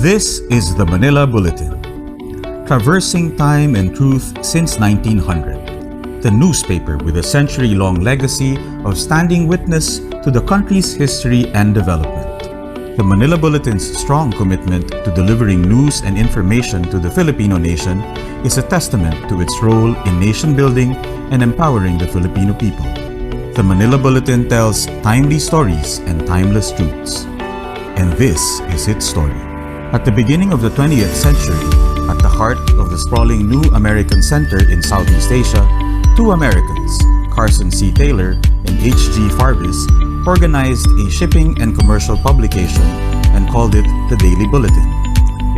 This is the Manila Bulletin, traversing time and truth since 1900, the newspaper with a century-long legacy of standing witness to the country's history and development. The Manila Bulletin's strong commitment to delivering news and information to the Filipino nation is a testament to its role in nation building and empowering the Filipino people. The Manila Bulletin tells timely stories and timeless truths. And this is its story. At the beginning of the 20th century, at the heart of the sprawling New American Center in Southeast Asia, two Americans, Carson C. Taylor and H.G. Farvis, organized a shipping and commercial publication and called it the Daily Bulletin.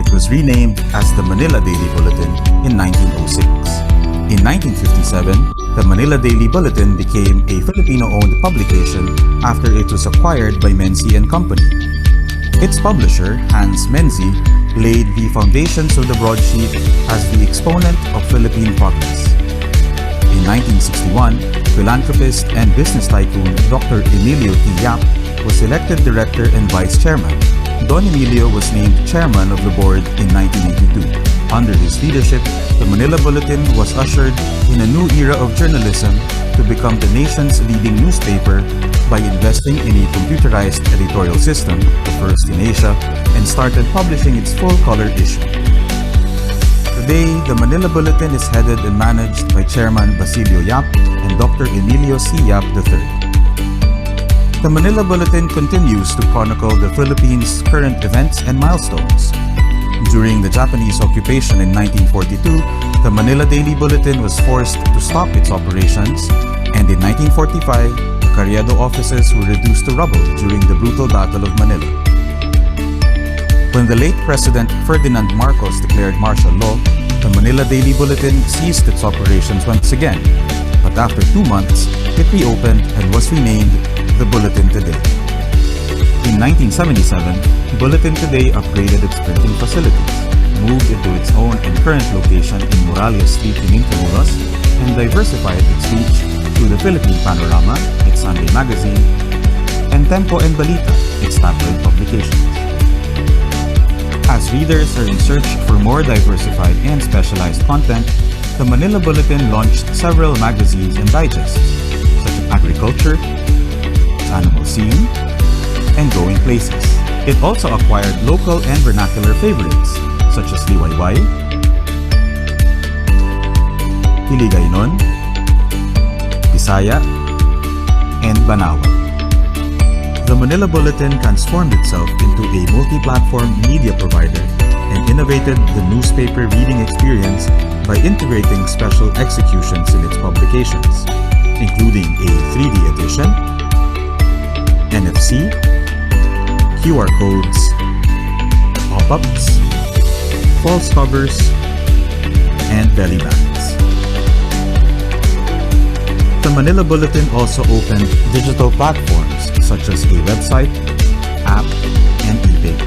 It was renamed as the Manila Daily Bulletin in 1906. In 1957, the Manila Daily Bulletin became a Filipino-owned publication after it was acquired by Menzi and Company. Its publisher, Hans Menzi, laid the foundations of the broadsheet as the exponent of Philippine progress. In 1961, philanthropist and business tycoon Dr. Emilio T. Yap was elected director and vice chairman. Don Emilio was named chairman of the board in 1982. Under his leadership, the Manila Bulletin was ushered in a new era of journalism to become the nation's leading newspaper by investing in a computerized editorial system, the first in Asia, and started publishing its full-color issue. Today, the Manila Bulletin is headed and managed by Chairman Basilio Yap and Dr. Emilio C. Yap III. The Manila Bulletin continues to chronicle the Philippines' current events and milestones. During the Japanese occupation in 1942, the Manila Daily Bulletin was forced to stop its operations, and in 1945, the Carriedo offices were reduced to rubble during the brutal Battle of Manila. When the late President Ferdinand Marcos declared martial law, the Manila Daily Bulletin ceased its operations once again, but after 2 months, it reopened and was renamed the Bulletin Today. In 1977, Bulletin Today upgraded its printing facilities, moved into its own and current location in Moralia Street in Intramuros, and diversified its reach through the Philippine Panorama, its Sunday magazine, and Tempo and Balita, its tabloid publications. As readers are in search for more diversified and specialized content, the Manila Bulletin launched several magazines and digests, such as Agriculture, Animal Scene, and Going Places. It also acquired local and vernacular favorites, such as Liwayway, Hiligaynon, Bisaya, and Banawa. The Manila Bulletin transformed itself into a multi-platform media provider and innovated the newspaper reading experience by integrating special executions in its publications, including a 3D edition, NFC, QR codes, pop-ups, false covers, and belly bands. The Manila Bulletin also opened digital platforms such as a website, app, and e-paper.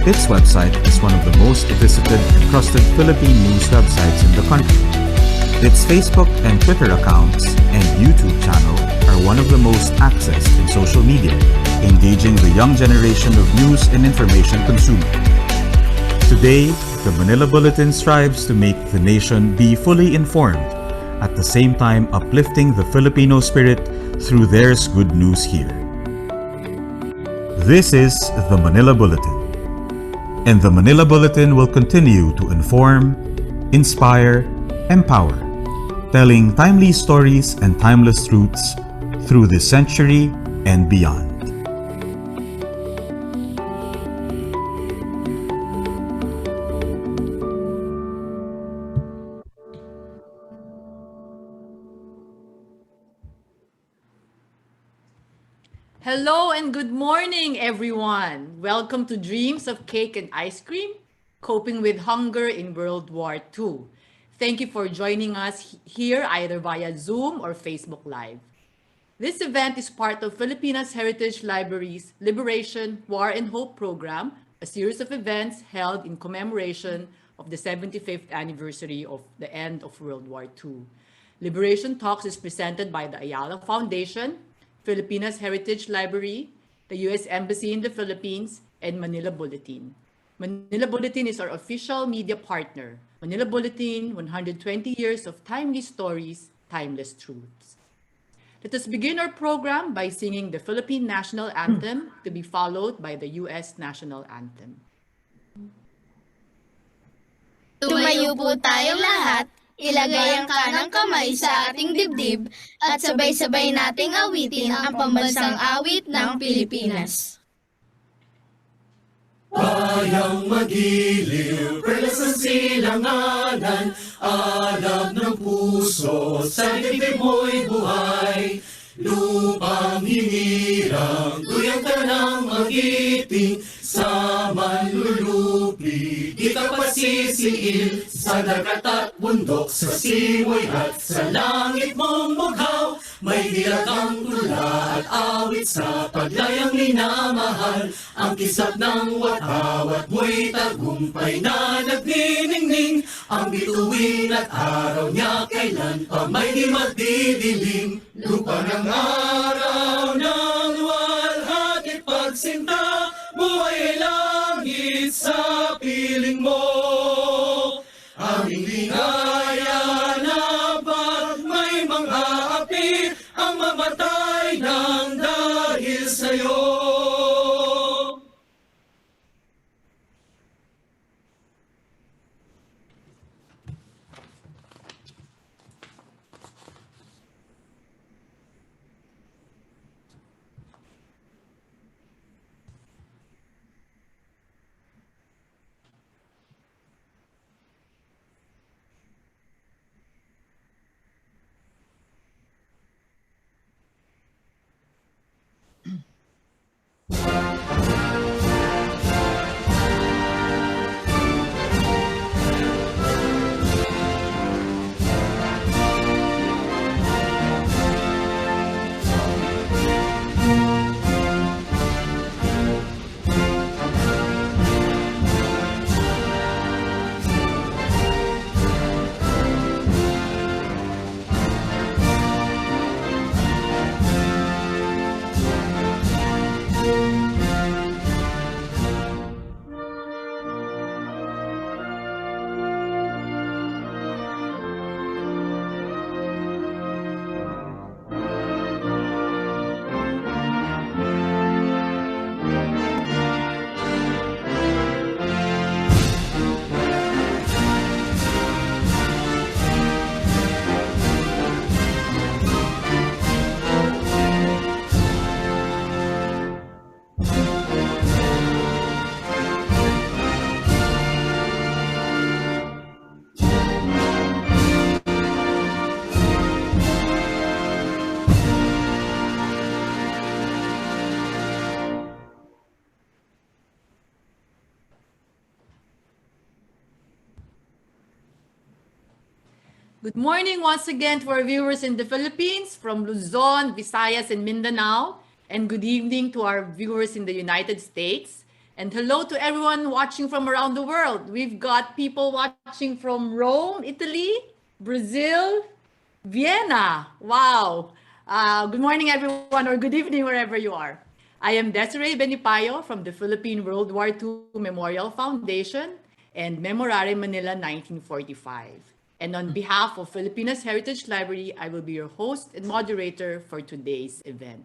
Its website is one of the most visited and trusted Philippine news websites in the country. Its Facebook and Twitter accounts and YouTube channel are one of the most accessed in social media, engaging the young generation of news and information consumers. Today, the Manila Bulletin strives to make the nation be fully informed, at the same time uplifting the Filipino spirit through There's Good News Here. This is the Manila Bulletin, and the Manila Bulletin will continue to inform, inspire, empower, telling timely stories and timeless truths through this century and beyond. Hello and good morning, everyone. Welcome to Dreams of Cake and Ice Cream, Coping with Hunger in World War II. Thank you for joining us here either via Zoom or Facebook Live. This event is part of Filipinas Heritage Library's Liberation, War and Hope program, a series of events held in commemoration of the 75th anniversary of the end of World War II. Liberation Talks is presented by the Ayala Foundation, Filipinas Heritage Library, the U.S. Embassy in the Philippines, and Manila Bulletin. Manila Bulletin is our official media partner. Manila Bulletin, 120 years of timely stories, timeless truths. Let us begin our program by singing the Philippine National Anthem to be followed by the U.S. National Anthem. Tumayo po tayong lahat, ilagay ang kanang kamay sa ating dibdib, at sabay-sabay nating awitin ang pambansang awit ng Pilipinas. Bayang magiliw, perlas ng silanganan, alab ng puso, sa dibdib mo'y buhay. Lupang hinirang, tuyang ka ng magiting, sa manlulupi, di ka pasisiil, sa dagat at bundok, sa simoy at sa langit mong bughaw. May dilagang tula at awit sa paglayang minamahal, ang kisap ng watawat mo'y tagumpay na nagniningning, ang bituin at araw niya kailan pa may di magdidilim. Lupa ng araw ng walhati pagsinta, buhay langit sa piling mo. Aming ligaya na pag may mga api, ang mamatay ng dahil sa'yo. Good morning once again to our viewers in the Philippines, from Luzon, Visayas, and Mindanao. And good evening to our viewers in the United States. And hello to everyone watching from around the world. We've got people watching from Rome, Italy, Brazil, Vienna. Wow. Good morning, everyone, or good evening, wherever you are. I am Desiree Benipayo from the Philippine World War II Memorial Foundation and Memorare Manila 1945. And on behalf of Filipinas Heritage Library, I will be your host and moderator for today's event.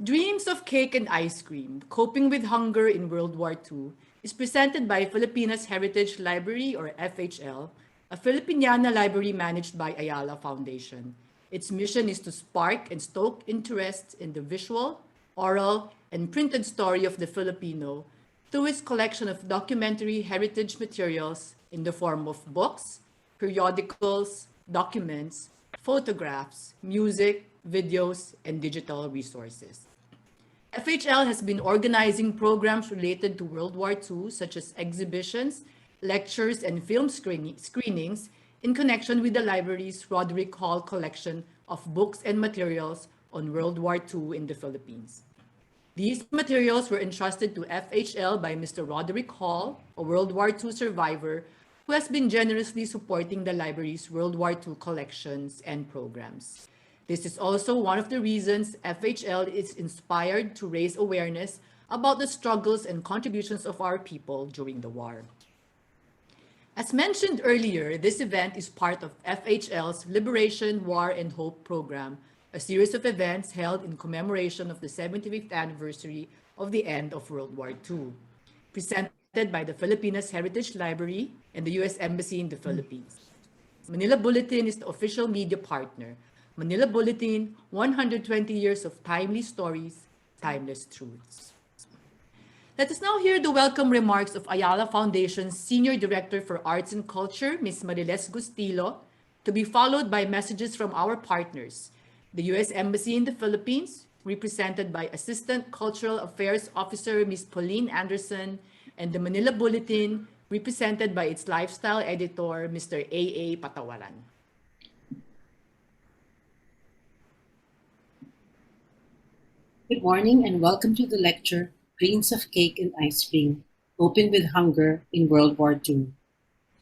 Dreams of Cake and Ice Cream, Coping with Hunger in World War II is presented by Filipinas Heritage Library, or FHL, a Filipiniana library managed by Ayala Foundation. Its mission is to spark and stoke interest in the visual, oral, and printed story of the Filipino through its collection of documentary heritage materials in the form of books, periodicals, documents, photographs, music, videos, and digital resources. FHL has been organizing programs related to World War II, such as exhibitions, lectures, and film screenings in connection with the library's Roderick Hall collection of books and materials on World War II in the Philippines. These materials were entrusted to FHL by Mr. Roderick Hall, a World War II survivor who has been generously supporting the library's World War II collections and programs. This is also one of the reasons FHL is inspired to raise awareness about the struggles and contributions of our people during the war. As mentioned earlier, this event is part of FHL's Liberation, War, and Hope program, a series of events held in commemoration of the 75th anniversary of the end of World War II, presented by the Filipinas Heritage Library and the U.S. Embassy in the Philippines. Manila Bulletin is the official media partner. Manila Bulletin, 120 years of timely stories, timeless truths. Let us now hear the welcome remarks of Ayala Foundation's Senior Director for Arts and Culture, Ms. Mariles Gustillo, to be followed by messages from our partners, the U.S. Embassy in the Philippines, represented by Assistant Cultural Affairs Officer Ms. Pauline Anderson, and the Manila Bulletin, represented by its lifestyle editor, Mr. A.A. Patawaran. Good morning and welcome to the lecture, Dreams of Cake and Ice Cream, Coping with Hunger in World War II,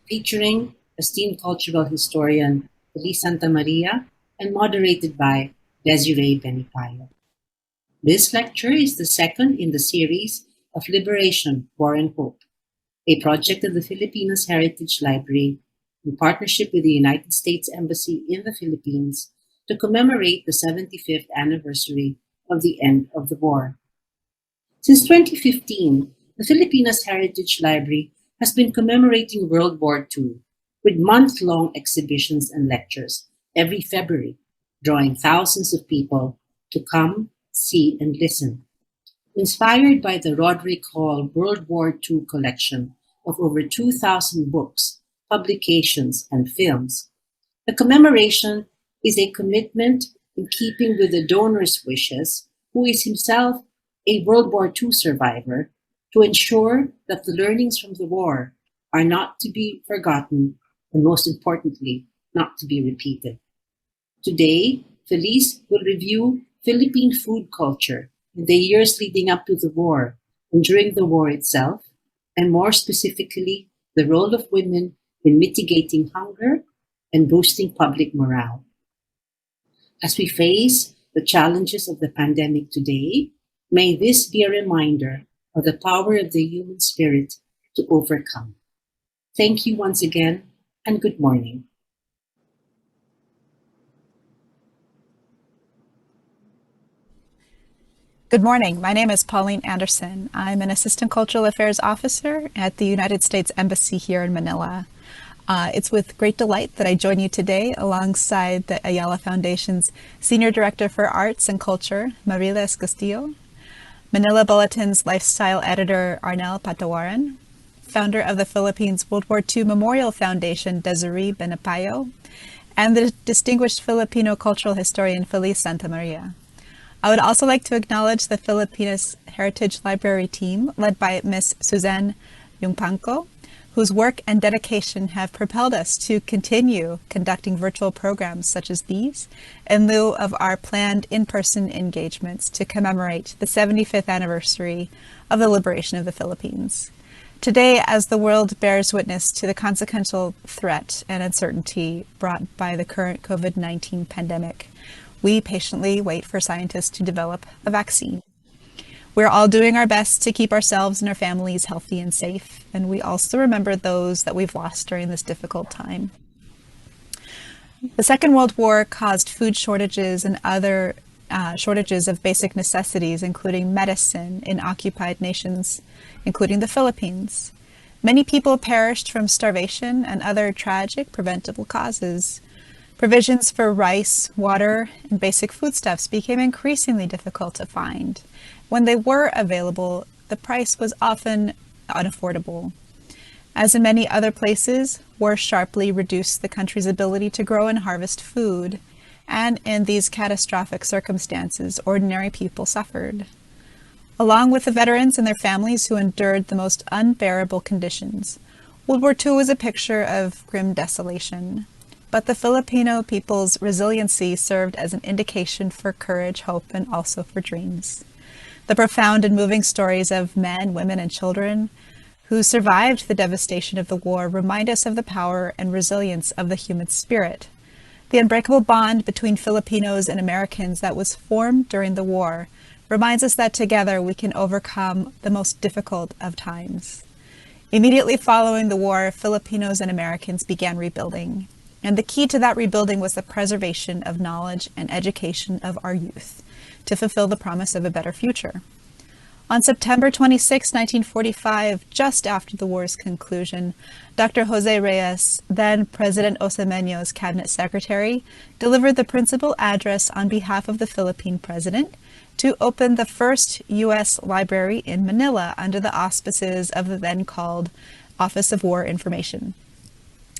featuring esteemed cultural historian Felice Santa Maria and moderated by Desiree Benipayo. This lecture is the second in the series of Liberation, War, and Hope, a project of the Filipinas Heritage Library in partnership with the United States Embassy in the Philippines to commemorate the 75th anniversary of the end of the war. Since 2015, the Filipinas Heritage Library has been commemorating World War II with month-long exhibitions and lectures every February, drawing thousands of people to come, see, and listen. Inspired by the Roderick Hall World War II collection of over 2,000 books, publications, and films, the commemoration is a commitment in keeping with the donor's wishes, who is himself a World War II survivor, to ensure that the learnings from the war are not to be forgotten and, most importantly, not to be repeated. Today, Felice will review Philippine food culture in the years leading up to the war and during the war itself, and more specifically, the role of women in mitigating hunger and boosting public morale. As we face the challenges of the pandemic today, may this be a reminder of the power of the human spirit to overcome. Thank you once again, and good morning. Good morning. My name is Pauline Anderson. I'm an Assistant Cultural Affairs Officer at the United States Embassy here in Manila. It's with great delight that I join you today alongside the Ayala Foundation's Senior Director for Arts and Culture, Mariles Gustillo, Manila Bulletin's Lifestyle Editor, Arnel Patawaran, founder of the Philippines World War II Memorial Foundation, Desiree Benipayo, and the distinguished Filipino cultural historian, Felice Santa Maria. I would also like to acknowledge the Filipinas Heritage Library team, led by Ms. Suzanne Yungpanco, whose work and dedication have propelled us to continue conducting virtual programs such as these in lieu of our planned in-person engagements to commemorate the 75th anniversary of the liberation of the Philippines. Today, as the world bears witness to the consequential threat and uncertainty brought by the current COVID-19 pandemic, we patiently wait for scientists to develop a vaccine. We're all doing our best to keep ourselves and our families healthy and safe, and we also remember those that we've lost during this difficult time. The Second World War caused food shortages and other shortages of basic necessities, including medicine, in occupied nations, including the Philippines. Many people perished from starvation and other tragic preventable causes. Provisions for rice, water, and basic foodstuffs became increasingly difficult to find. When they were available, the price was often unaffordable. As in many other places, war sharply reduced the country's ability to grow and harvest food, and in these catastrophic circumstances, ordinary people suffered. Along with the veterans and their families who endured the most unbearable conditions, World War II was a picture of grim desolation. But the Filipino people's resiliency served as an indication for courage, hope, and also for dreams. The profound and moving stories of men, women, and children who survived the devastation of the war remind us of the power and resilience of the human spirit. The unbreakable bond between Filipinos and Americans that was formed during the war reminds us that together we can overcome the most difficult of times. Immediately following the war, Filipinos and Americans began rebuilding. And the key to that rebuilding was the preservation of knowledge and education of our youth to fulfill the promise of a better future. On September 26, 1945, just after the war's conclusion, Dr. Jose Reyes, then President Osemeño's cabinet secretary, delivered the principal address on behalf of the Philippine president to open the first U.S. library in Manila under the auspices of the then called Office of War Information,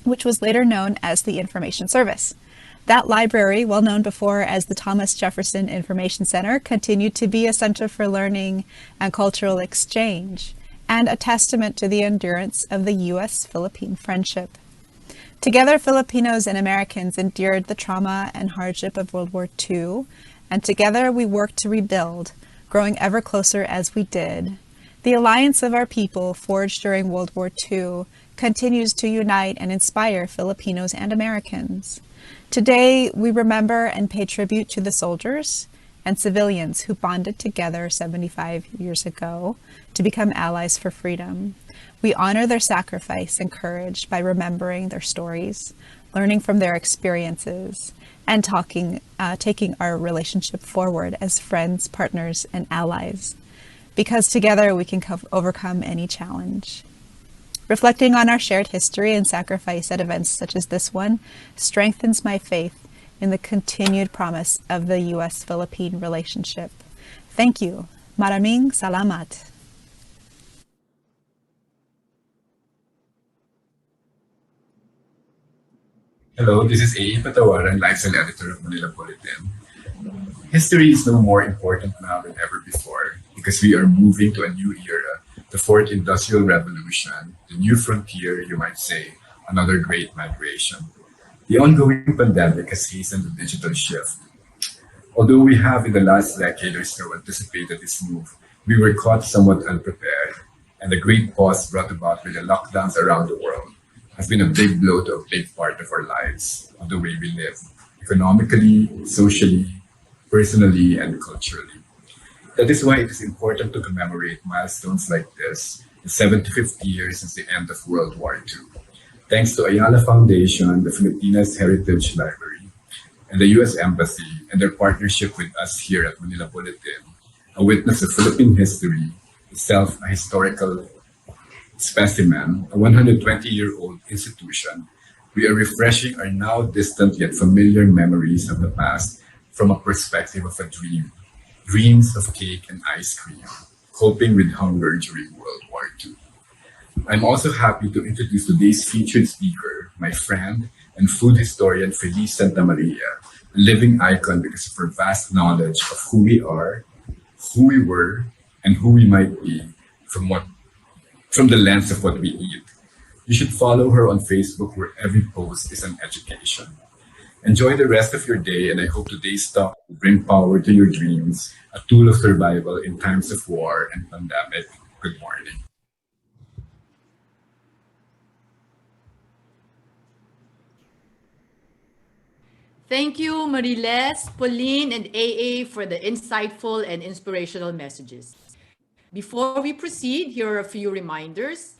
which was later known as the Information Service. That library, well known before as the Thomas Jefferson Information Center, continued to be a center for learning and cultural exchange, and a testament to the endurance of the U.S.-Philippine friendship. Together, Filipinos and Americans endured the trauma and hardship of World War II, and together we worked to rebuild, growing ever closer as we did. The alliance of our people, forged during World War II, continues to unite and inspire Filipinos and Americans. Today, we remember and pay tribute to the soldiers and civilians who bonded together 75 years ago to become allies for freedom. We honor their sacrifice and courage by remembering their stories, learning from their experiences, and taking our relationship forward as friends, partners, and allies. Because together we can overcome any challenge. Reflecting on our shared history and sacrifice at events such as this one strengthens my faith in the continued promise of the U.S.-Philippine relationship. Thank you. Maraming salamat. Hello, this is A. Patawaran, lifestyle editor of Manila Bulletin. History is no more important now than ever before because we are moving to a new era, the fourth industrial revolution, the new frontier, you might say, another great migration. The ongoing pandemic has hastened the digital shift. Although we have in the last decade or so anticipated this move, we were caught somewhat unprepared, and the great pause brought about by the lockdowns around the world has been a big blow to a big part of our lives, of the way we live, economically, socially, personally, and culturally. That is why it is important to commemorate milestones like this, the 75th year since the end of World War II. Thanks to Ayala Foundation, the Filipinas Heritage Library, and the U.S. Embassy, and their partnership with us here at Manila Bulletin, a witness of Philippine history, itself a historical specimen, a 120-year-old institution, we are refreshing our now distant yet familiar memories of the past from a perspective of a dream. Dreams of cake and ice cream, coping with hunger during World War II. I'm also happy to introduce today's featured speaker, my friend and food historian Felice Santa Maria, a living icon because of her vast knowledge of who we are, who we were, and who we might be from the lens of what we eat. You should follow her on Facebook where every post is an education. Enjoy the rest of your day, and I hope today's talk will bring power to your dreams, a tool of survival in times of war and pandemic. Good morning. Thank you, Mariles, Pauline, and AA for the insightful and inspirational messages. Before we proceed, here are a few reminders.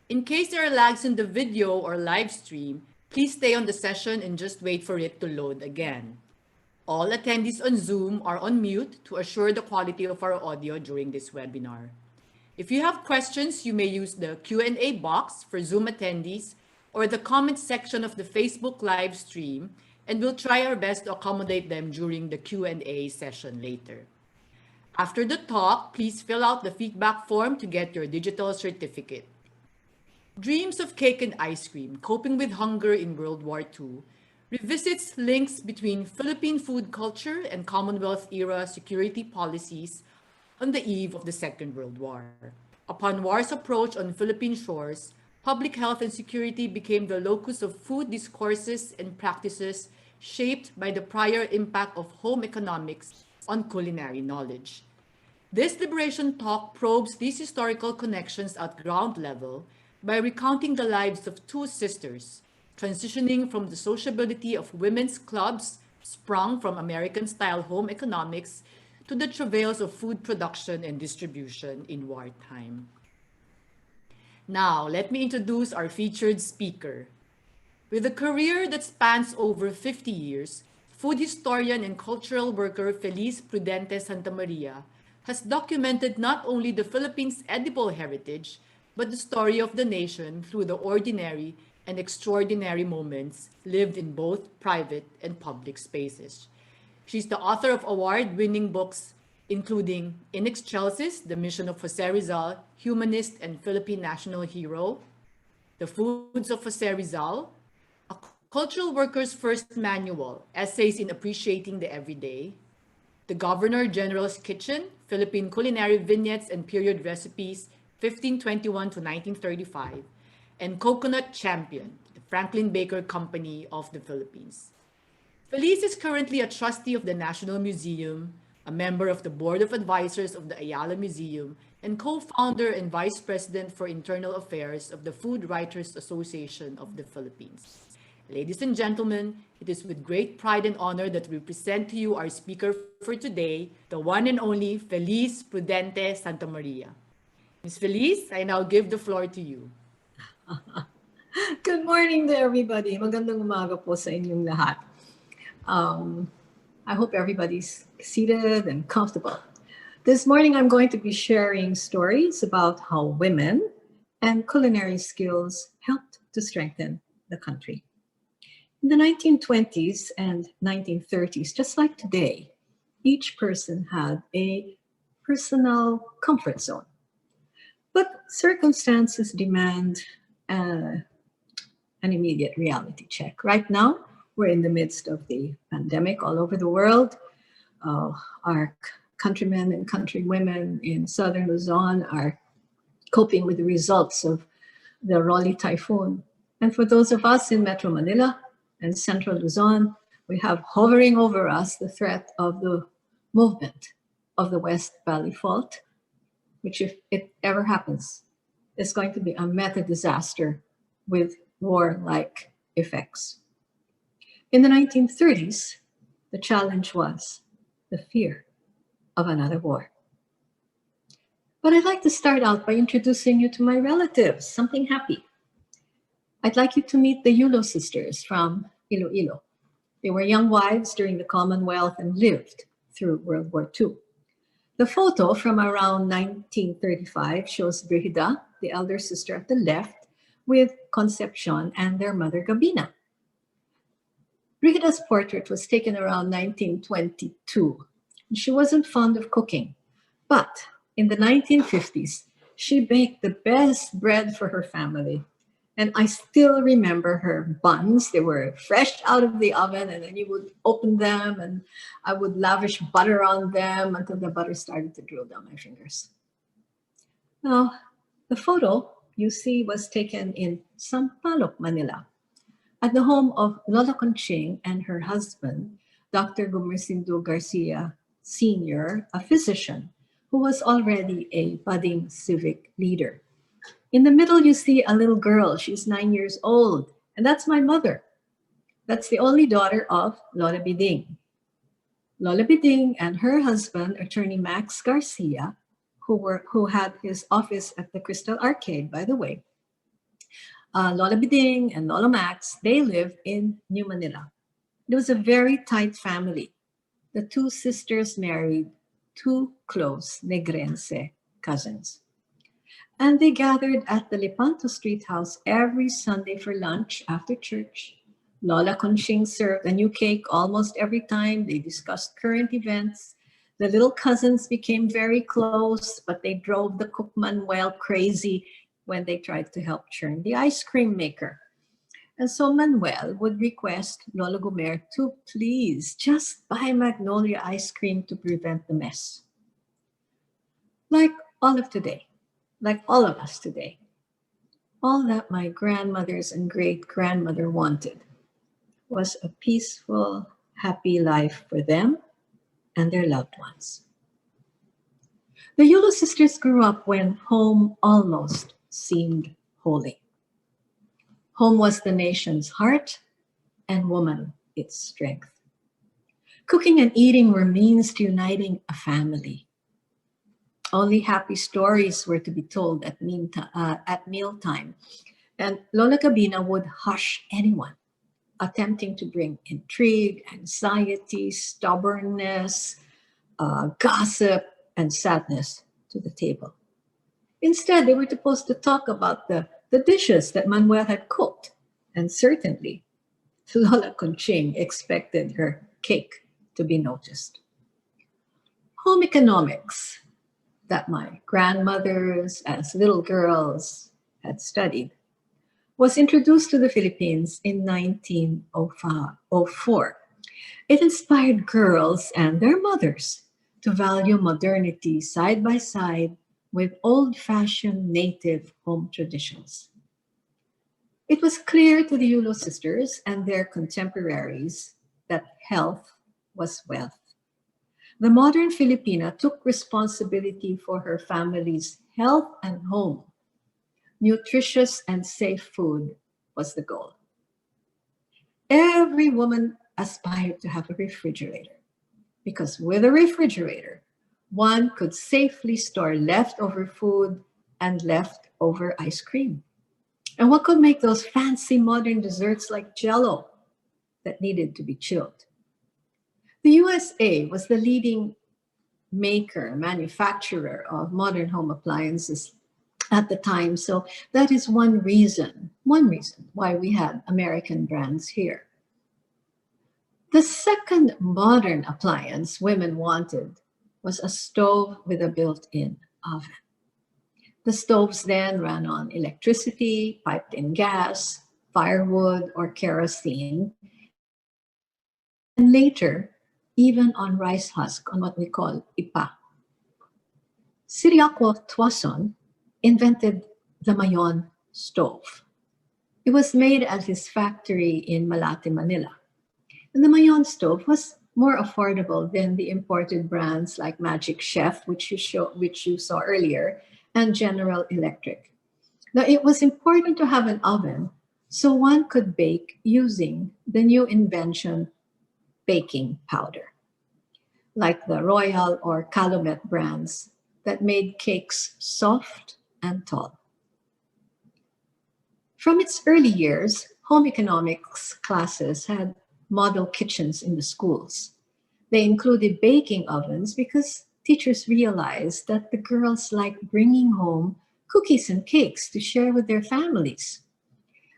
In case there are lags in the video or live stream, please stay on the session and just wait for it to load again. All attendees on Zoom are on mute to assure the quality of our audio during this webinar. If you have questions, you may use the Q&A box for Zoom attendees or the comment section of the Facebook live stream, and we'll try our best to accommodate them during the Q&A session later. After the talk, please fill out the feedback form to get your digital certificate. Dreams of Cake and Ice Cream, Coping with Hunger in World War II, revisits links between Philippine food culture and Commonwealth-era security policies on the eve of the Second World War. Upon war's approach on Philippine shores, public health and security became the locus of food discourses and practices shaped by the prior impact of home economics on culinary knowledge. This liberation talk probes these historical connections at ground level by recounting the lives of two sisters, transitioning from the sociability of women's clubs sprung from American-style home economics to the travails of food production and distribution in wartime. Now, let me introduce our featured speaker. With a career that spans over 50 years, food historian and cultural worker Felice Prudente Sta has documented not only the Philippines' edible heritage, but the story of the nation through the ordinary and extraordinary moments lived in both private and public spaces. She's the author of award-winning books including In Excelsis, The Mission of Jose Rizal, Humanist and Philippine National Hero, The Foods of Jose Rizal, A Cultural Worker's First Manual, Essays in Appreciating the Everyday, The Governor General's Kitchen, Philippine Culinary Vignettes and Period Recipes, 1521 to 1935, and Coconut Champion, the Franklin Baker Company of the Philippines. Felice is currently a trustee of the National Museum, a member of the Board of Advisors of the Ayala Museum, and co-founder and vice president for internal affairs of the Food Writers Association of the Philippines. Ladies and gentlemen, it is with great pride and honor that we present to you our speaker for today, the one and only Felice Prudente Sta. Ms. Felice, I now give the floor to you. Good morning to everybody. Magandang umaga po sa inyong lahat. I hope everybody's seated and comfortable. This morning, I'm going to be sharing stories about how women and culinary skills helped to strengthen the country. In the 1920s and 1930s, just like today, each person had a personal comfort zone. But circumstances demand an immediate reality check. Right now, we're in the midst of the pandemic all over the world. Our countrymen and countrywomen in southern Luzon are coping with the results of the Rolly typhoon. And for those of us in Metro Manila and central Luzon, we have hovering over us the threat of the movement of the West Valley Fault, which if it ever happens, is going to be a meta disaster with war-like effects. In the 1930s, the challenge was the fear of another war. But I'd like to start out by introducing you to my relatives, something happy. I'd like you to meet the Yulo sisters from Iloilo. They were young wives during the Commonwealth and lived through World War II. The photo from around 1935 shows Brigida, the elder sister at the left, with Concepcion and their mother Gabina. Brigida's portrait was taken around 1922. She wasn't fond of cooking, but in the 1950s, she baked the best bread for her family. And I still remember her buns. They were fresh out of the oven, and then you would open them, and I would lavish butter on them until the butter started to drool down my fingers. Now, the photo you see was taken in Sampaloc, Manila, at the home of Lola Conching and her husband, Dr. Gumersindo Garcia Sr., a physician who was already a budding civic leader. In the middle, you see a little girl. She's 9 years old, and that's my mother. That's the only daughter of Lola Biding. Lola Biding and her husband, attorney Max Garcia, who had his office at the Crystal Arcade, by the way. Lola Biding and Lola Max, they lived in New Manila. It was a very tight family. The two sisters married two close Negrense cousins. And they gathered at the Lepanto Street house every Sunday for lunch after church. Lola Conching served a new cake almost every time. They discussed current events. The little cousins became very close, but they drove the cook Manuel crazy when they tried to help churn the ice cream maker. And so Manuel would request Lola Gumer to please just buy Magnolia ice cream to prevent the mess. Like all of today, like all of us today, all that my grandmothers and great-grandmother wanted was a peaceful, happy life for them and their loved ones. The Yulo sisters grew up when home almost seemed holy. Home was the nation's heart and woman its strength. Cooking and eating were means to uniting a family. Only happy stories were to be told at mealtime, and Lola Cabina would hush anyone attempting to bring intrigue, anxiety, stubbornness, gossip, and sadness to the table. Instead, they were supposed to talk about the dishes that Manuel had cooked. And certainly, Lola Conching expected her cake to be noticed. Home economics that my grandmothers as little girls had studied was introduced to the Philippines in 1904. It inspired girls and their mothers to value modernity side by side with old-fashioned native home traditions. It was clear to the Yulo sisters and their contemporaries that health was wealth. The modern Filipina took responsibility for her family's health and home. Nutritious and safe food was the goal. Every woman aspired to have a refrigerator because with a refrigerator, one could safely store leftover food and leftover ice cream. And what could make those fancy modern desserts like Jell-O that needed to be chilled? The USA was the leading manufacturer of modern home appliances at the time. So that is one reason why we had American brands here. The second modern appliance women wanted was a stove with a built-in oven. The stoves then ran on electricity, piped-in gas, firewood, or kerosene, and later, even on rice husk, on what we call ipa. Ciriaco Tuason invented the Mayon stove. It was made at his factory in Malate, Manila. And the Mayon stove was more affordable than the imported brands like Magic Chef, which you saw earlier, and General Electric. Now, it was important to have an oven so one could bake using the new invention, baking powder, like the Royal or Calumet brands that made cakes soft and tall. From its early years, home economics classes had model kitchens in the schools. They included baking ovens because teachers realized that the girls liked bringing home cookies and cakes to share with their families.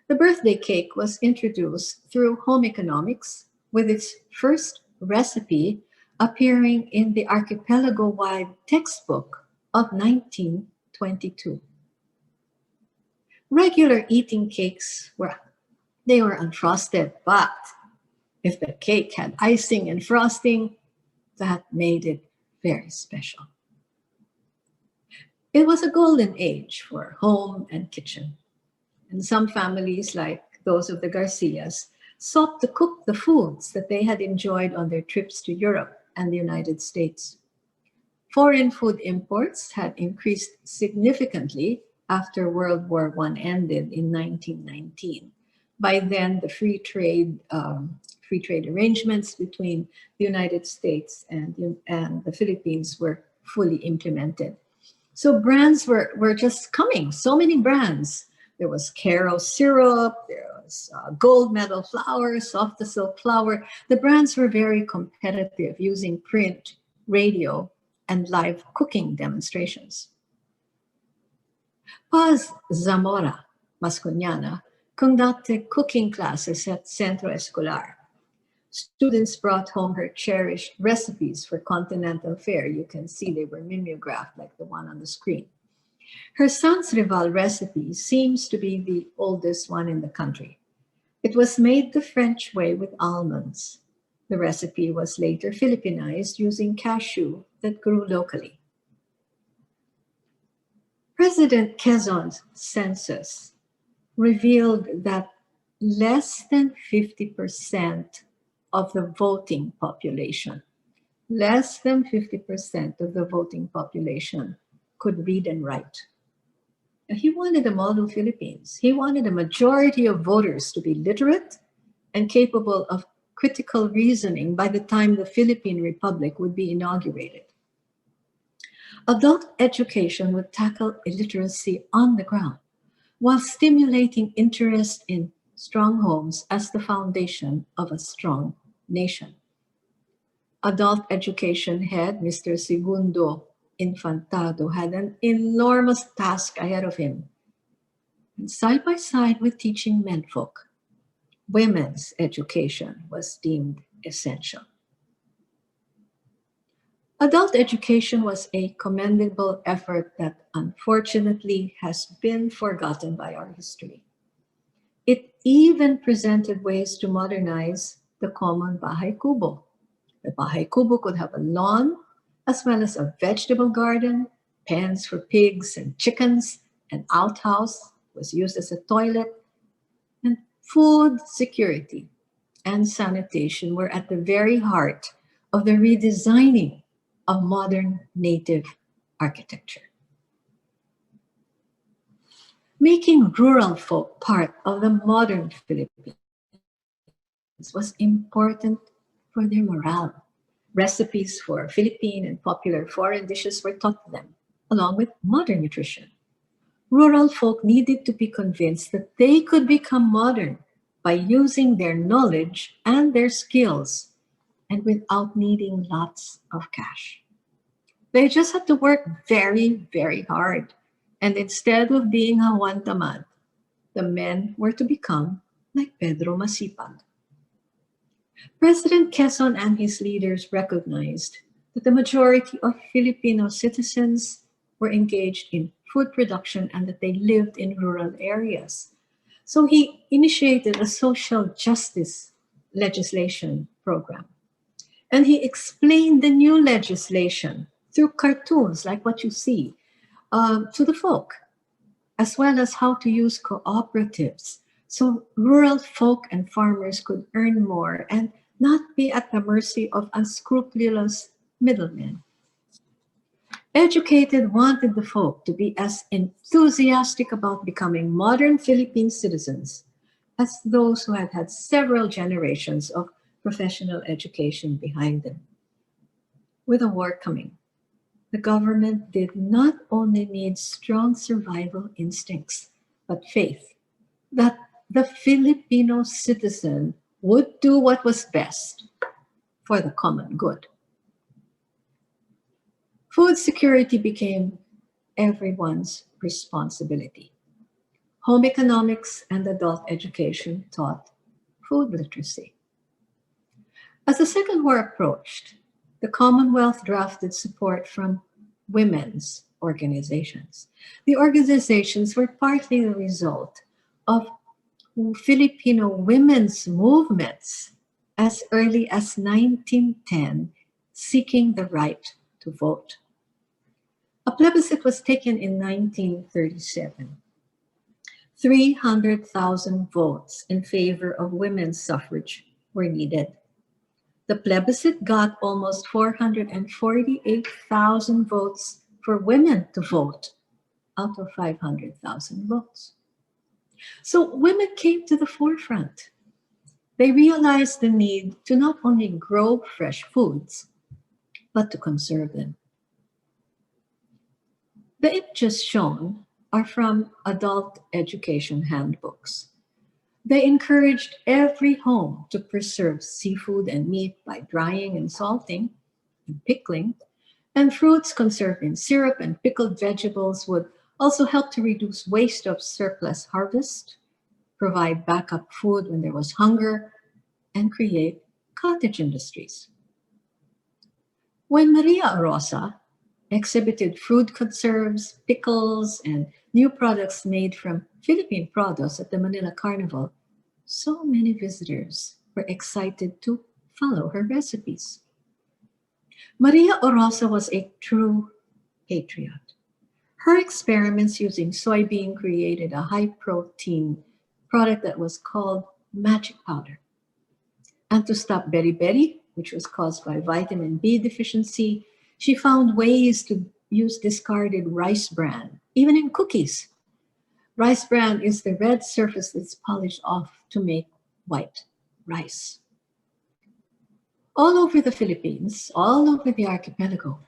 The birthday cake was introduced through home economics with its first recipe appearing in the archipelago-wide textbook of 1922. Regular eating cakes were unfrosted, but if the cake had icing and frosting, that made it very special. It was a golden age for home and kitchen. And some families, like those of the Garcias, sought to cook the foods that they had enjoyed on their trips to Europe and the United States. Foreign food imports had increased significantly after World War I ended in 1919. By then, the free trade arrangements between the United States and the Philippines were fully implemented. So brands were just coming, so many brands. There was Caro syrup, there was gold medal flour, soft silk flour. The brands were very competitive using print, radio, and live cooking demonstrations. Paz Zamora Masconiana conducted cooking classes at Centro Escolar. Students brought home her cherished recipes for continental fare. You can see they were mimeographed like the one on the screen. Her Sans Rival recipe seems to be the oldest one in the country. It was made the French way with almonds. The recipe was later Filipinized using cashew that grew locally. President Quezon's census revealed that less than 50% of the voting population, could read and write. Now, he wanted a model Philippines. He wanted a majority of voters to be literate and capable of critical reasoning by the time the Philippine Republic would be inaugurated. Adult education would tackle illiteracy on the ground while stimulating interest in strong homes as the foundation of a strong nation. Adult education head Mr. Segundo Infantado had an enormous task ahead of him. And side by side with teaching menfolk, women's education was deemed essential. Adult education was a commendable effort that unfortunately has been forgotten by our history. It even presented ways to modernize the common Bahay Kubo. The Bahay Kubo could have a lawn, as well as a vegetable garden, pens for pigs and chickens, an outhouse was used as a toilet, and food security and sanitation were at the very heart of the redesigning of modern native architecture. Making rural folk part of the modern Philippines was important for their morale. Recipes for Philippine and popular foreign dishes were taught to them, along with modern nutrition. Rural folk needed to be convinced that they could become modern by using their knowledge and their skills, and without needing lots of cash. They just had to work very, very hard. And instead of being Hawan Tamad, the men were to become like Pedro Masipag. President Quezon and his leaders recognized that the majority of Filipino citizens were engaged in food production and that they lived in rural areas. So he initiated a social justice legislation program. And he explained the new legislation through cartoons like what you see to the folk, as well as how to use cooperatives so rural folk and farmers could earn more and not be at the mercy of unscrupulous middlemen. Educated wanted the folk to be as enthusiastic about becoming modern Philippine citizens as those who had had several generations of professional education behind them. With the war coming, the government did not only need strong survival instincts, but faith that the Filipino citizen would do what was best for the common good. Food security became everyone's responsibility. Home economics and adult education taught food literacy. As the Second War approached, the Commonwealth drafted support from women's organizations. The organizations were partly the result of Filipino women's movements as early as 1910, seeking the right to vote. A plebiscite was taken in 1937. 300,000 votes in favor of women's suffrage were needed. The plebiscite got almost 448,000 votes for women to vote out of 500,000 votes. So women came to the forefront. They realized the need to not only grow fresh foods, but to conserve them. The images shown are from adult education handbooks. They encouraged every home to preserve seafood and meat by drying and salting and pickling, and fruits conserved in syrup and pickled vegetables would also help to reduce waste of surplus harvest, provide backup food when there was hunger, and create cottage industries. When Maria Rosa exhibited fruit conserves, pickles, and new products made from Philippine produce at the Manila Carnival, so many visitors were excited to follow her recipes. Maria Orosa was a true patriot. Her experiments using soybean created a high-protein product that was called magic powder. And to stop beriberi, which was caused by vitamin B deficiency, she found ways to use discarded rice bran, even in cookies. Rice bran is the red surface that's polished off to make white rice. All over the Philippines, all over the archipelago,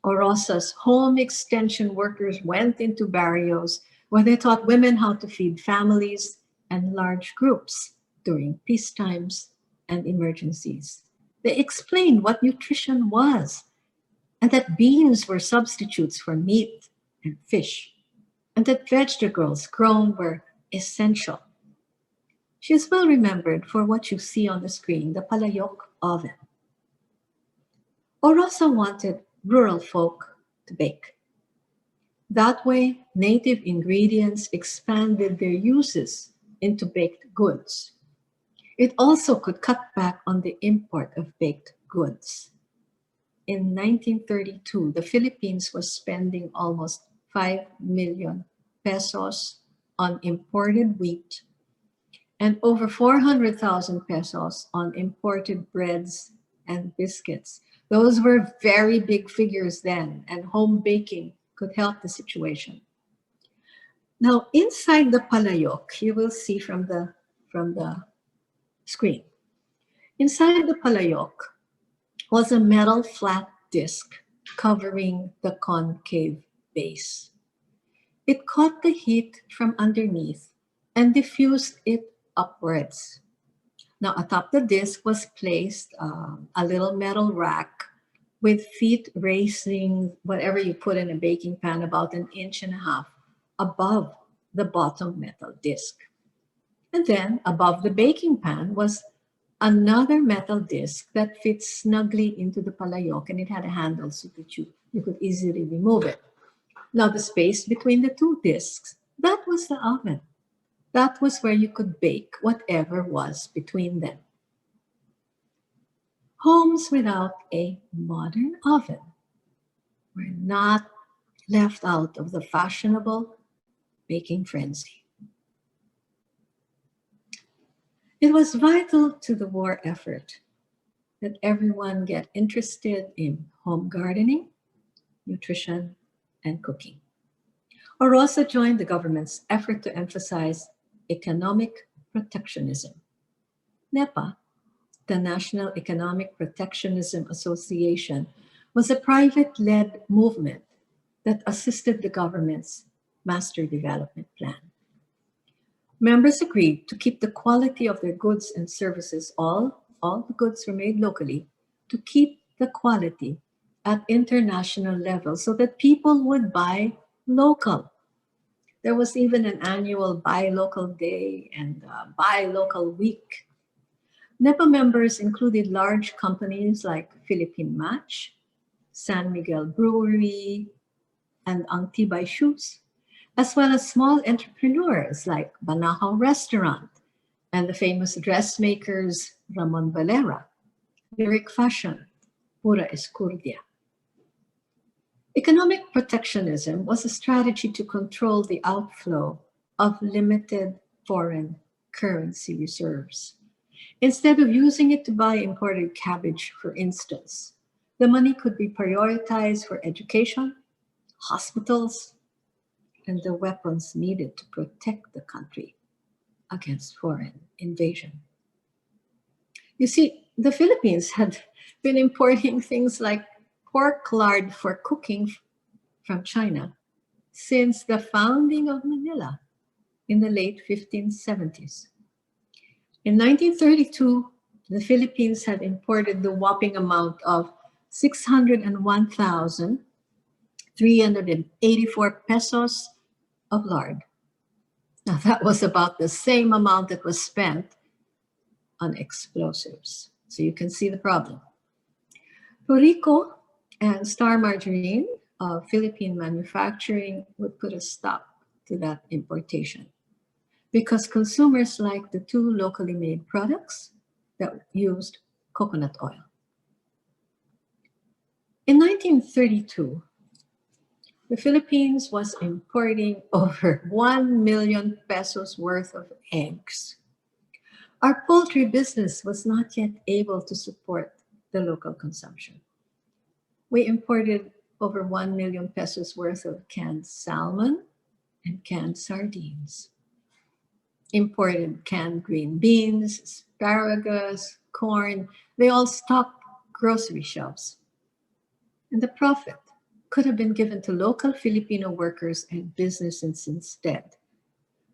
Orosa's home extension workers went into barrios where they taught women how to feed families and large groups during peace times and emergencies. They explained what nutrition was and that beans were substitutes for meat and fish, and that vegetables grown were essential. She is well remembered for what you see on the screen, the palayok oven. Orosa wanted rural folk to bake. That way, native ingredients expanded their uses into baked goods. It also could cut back on the import of baked goods. In 1932, the Philippines was spending almost 5 million pesos on imported wheat and over 400,000 pesos on imported breads and biscuits. Those were very big figures then, and home baking could help the situation. Now, inside the palayok, you will see from the screen. Inside the palayok was a metal flat disc covering the concave base. It caught the heat from underneath and diffused it upwards. Now, atop the disc was placed a little metal rack with feet raising whatever you put in a baking pan about 1.5 inches above the bottom metal disc. And then above the baking pan was another metal disc that fits snugly into the palayok, and it had a handle so that you could easily remove it. Now, the space between the two discs, that was the oven. That was where you could bake whatever was between them. Homes without a modern oven were not left out of the fashionable baking frenzy. It was vital to the war effort that everyone get interested in home gardening, nutrition, and cooking. Orosa joined the government's effort to emphasize economic protectionism. NEPA, the National Economic Protectionism Association, was a private-led movement that assisted the government's master development plan. Members agreed to keep the quality of their goods and services, all the goods were made locally, to keep the quality at international level so that people would buy local. There was even an annual Buy Local Day and Buy Local Week. NEPA members included large companies like Philippine Match, San Miguel Brewery, and Ang Tibay Shoes, as well as small entrepreneurs like Banahaw Restaurant and the famous dressmakers Ramon Valera, Lyric Fashion, Pura Escurdia. Economic protectionism was a strategy to control the outflow of limited foreign currency reserves. Instead of using it to buy imported cabbage, for instance, the money could be prioritized for education, hospitals, and the weapons needed to protect the country against foreign invasion. You see, the Philippines had been importing things like pork lard for cooking from China since the founding of Manila in the late 1570s. In 1932, the Philippines had imported the whopping amount of 601,384 pesos of lard. Now, that was about the same amount that was spent on explosives. So you can see the problem. Purico and Star Margarine of Philippine manufacturing would put a stop to that importation because consumers liked the two locally made products that used coconut oil. In 1932, the Philippines was importing over 1 million pesos worth of eggs. Our poultry business was not yet able to support the local consumption. We imported over 1 million pesos worth of canned salmon and canned sardines, imported canned green beans, asparagus, corn, they all stocked grocery shelves. And the profit could have been given to local Filipino workers and businesses instead.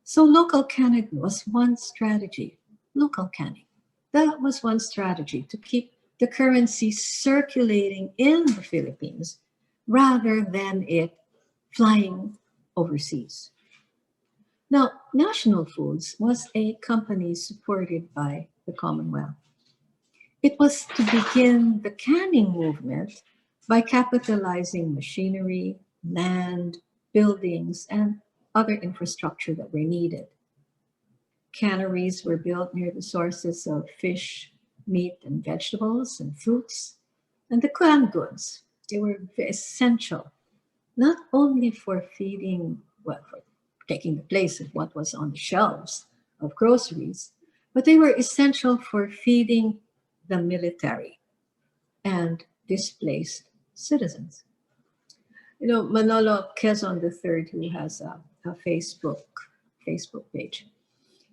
So local canning was one strategy. Local canning. That was one strategy to keep the currency circulating in the Philippines rather than it flying overseas. Now, National Foods was a company supported by the Commonwealth. It was to begin the canning movement by capitalizing machinery, land, buildings, and other infrastructure that were needed. Canneries were built near the sources of fish, meat, and vegetables and fruits. And the canned goods, they were essential, not only for feeding, well, for taking the place of what was on the shelves of groceries, but they were essential for feeding the military and displaced citizens. You know, Manolo Quezon III, who has a Facebook page,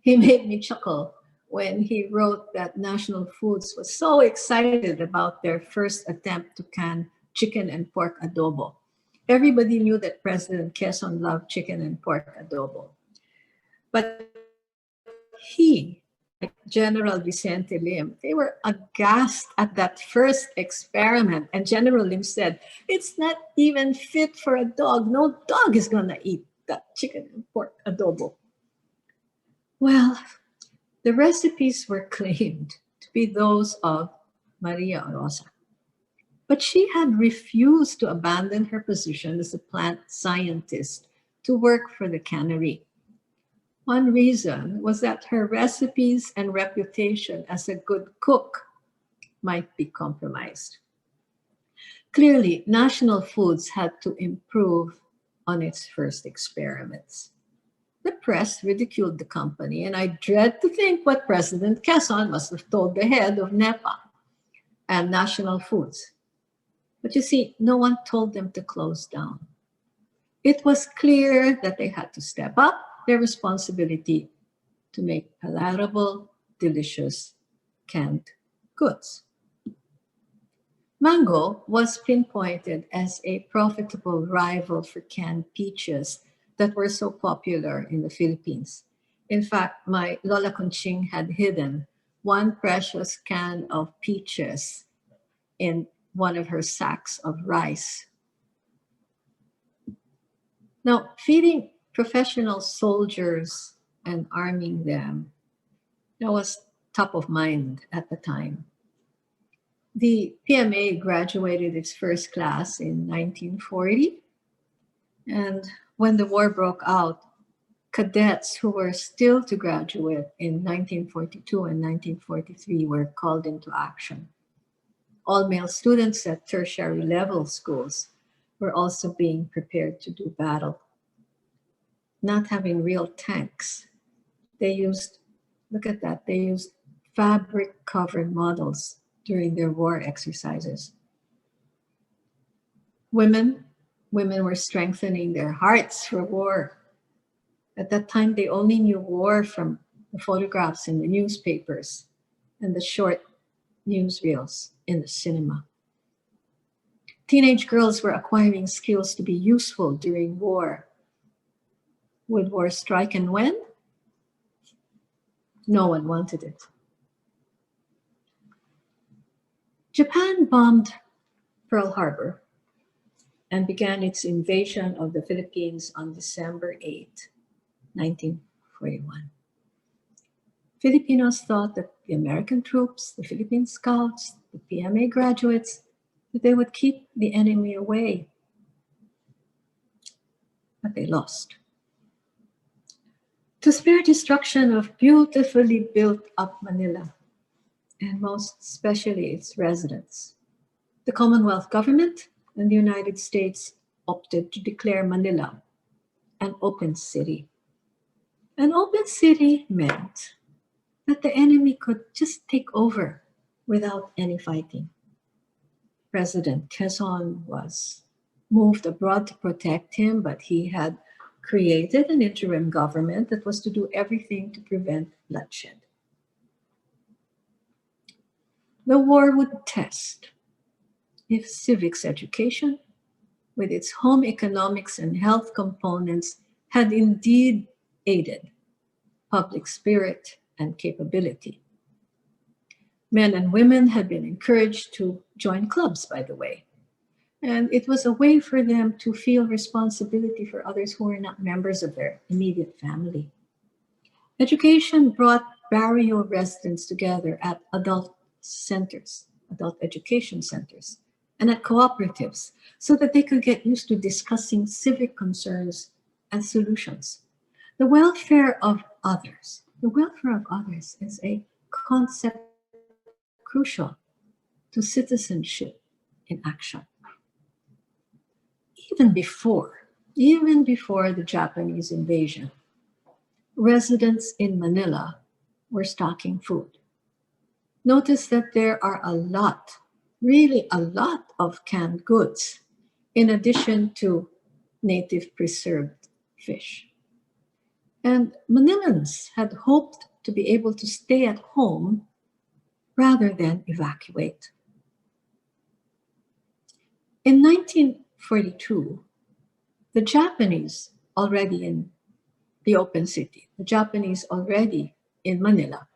he made me chuckle when he wrote that National Foods was so excited about their first attempt to can chicken and pork adobo. Everybody knew that President Quezon loved chicken and pork adobo. But he, like General Vicente Lim, they were aghast at that first experiment. And General Lim said, it's not even fit for a dog. No dog is gonna eat that chicken and pork adobo. Well, the recipes were claimed to be those of Maria Rosa. But she had refused to abandon her position as a plant scientist to work for the cannery. One reason was that her recipes and reputation as a good cook might be compromised. Clearly, National Foods had to improve on its first experiments. The press ridiculed the company, and I dread to think what President Quezon must have told the head of NEPA and National Foods. But you see, no one told them to close down. It was clear that they had to step up their responsibility to make palatable, delicious canned goods. Mango was pinpointed as a profitable rival for canned peaches that were so popular in the Philippines. In fact, my Lola Conching had hidden one precious can of peaches in one of her sacks of rice. Now, feeding professional soldiers and arming them, that was top of mind at the time. The PMA graduated its first class in 1940, and when the war broke out, cadets who were still to graduate in 1942 and 1943 were called into action. All male students at tertiary level schools were also being prepared to do battle. Not having real tanks, they used, look at that, they used fabric-covered models during their war exercises. Women were strengthening their hearts for war. At that time, they only knew war from the photographs in the newspapers and the short newsreels in the cinema. Teenage girls were acquiring skills to be useful during war. Would war strike and when? No one wanted it. Japan bombed Pearl Harbor and began its invasion of the Philippines on December 8, 1941. Filipinos thought that the American troops, the Philippine scouts, the PMA graduates, that they would keep the enemy away. But they lost. To spare destruction of beautifully built up Manila, and most especially its residents, the Commonwealth government and the United States opted to declare Manila an open city. An open city meant that the enemy could just take over without any fighting. President Quezon was moved abroad to protect him, but he had created an interim government that was to do everything to prevent bloodshed. The war would test if civics education, with its home economics and health components, had indeed aided public spirit and capability. Men and women had been encouraged to join clubs, by the way, and it was a way for them to feel responsibility for others who were not members of their immediate family. Education brought barrio residents together at adult centers, adult education centers, and at cooperatives so that they could get used to discussing civic concerns and solutions. The welfare of others is a concept crucial to citizenship in action. Even before the Japanese invasion, residents in Manila were stocking food. Notice that there are really a lot of canned goods, in addition to native preserved fish. And Manilans had hoped to be able to stay at home rather than evacuate. In 1942, the Japanese already in the open city, the Japanese already in Manila,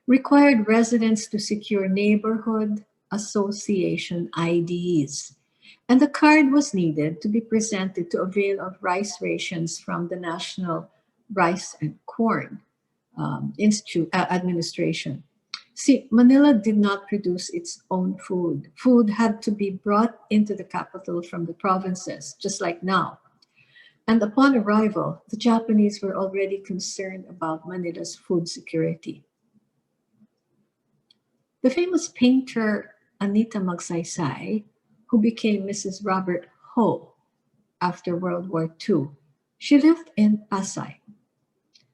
required residents to secure neighborhood association IDs. And the card was needed to be presented to avail of rice rations from the National Rice and Corn Administration. See, Manila did not produce its own food. Food had to be brought into the capital from the provinces, just like now. And upon arrival, the Japanese were already concerned about Manila's food security. The famous painter Anita Magsaysay, who became Mrs. Robert Ho after World War II, she lived in Pasay.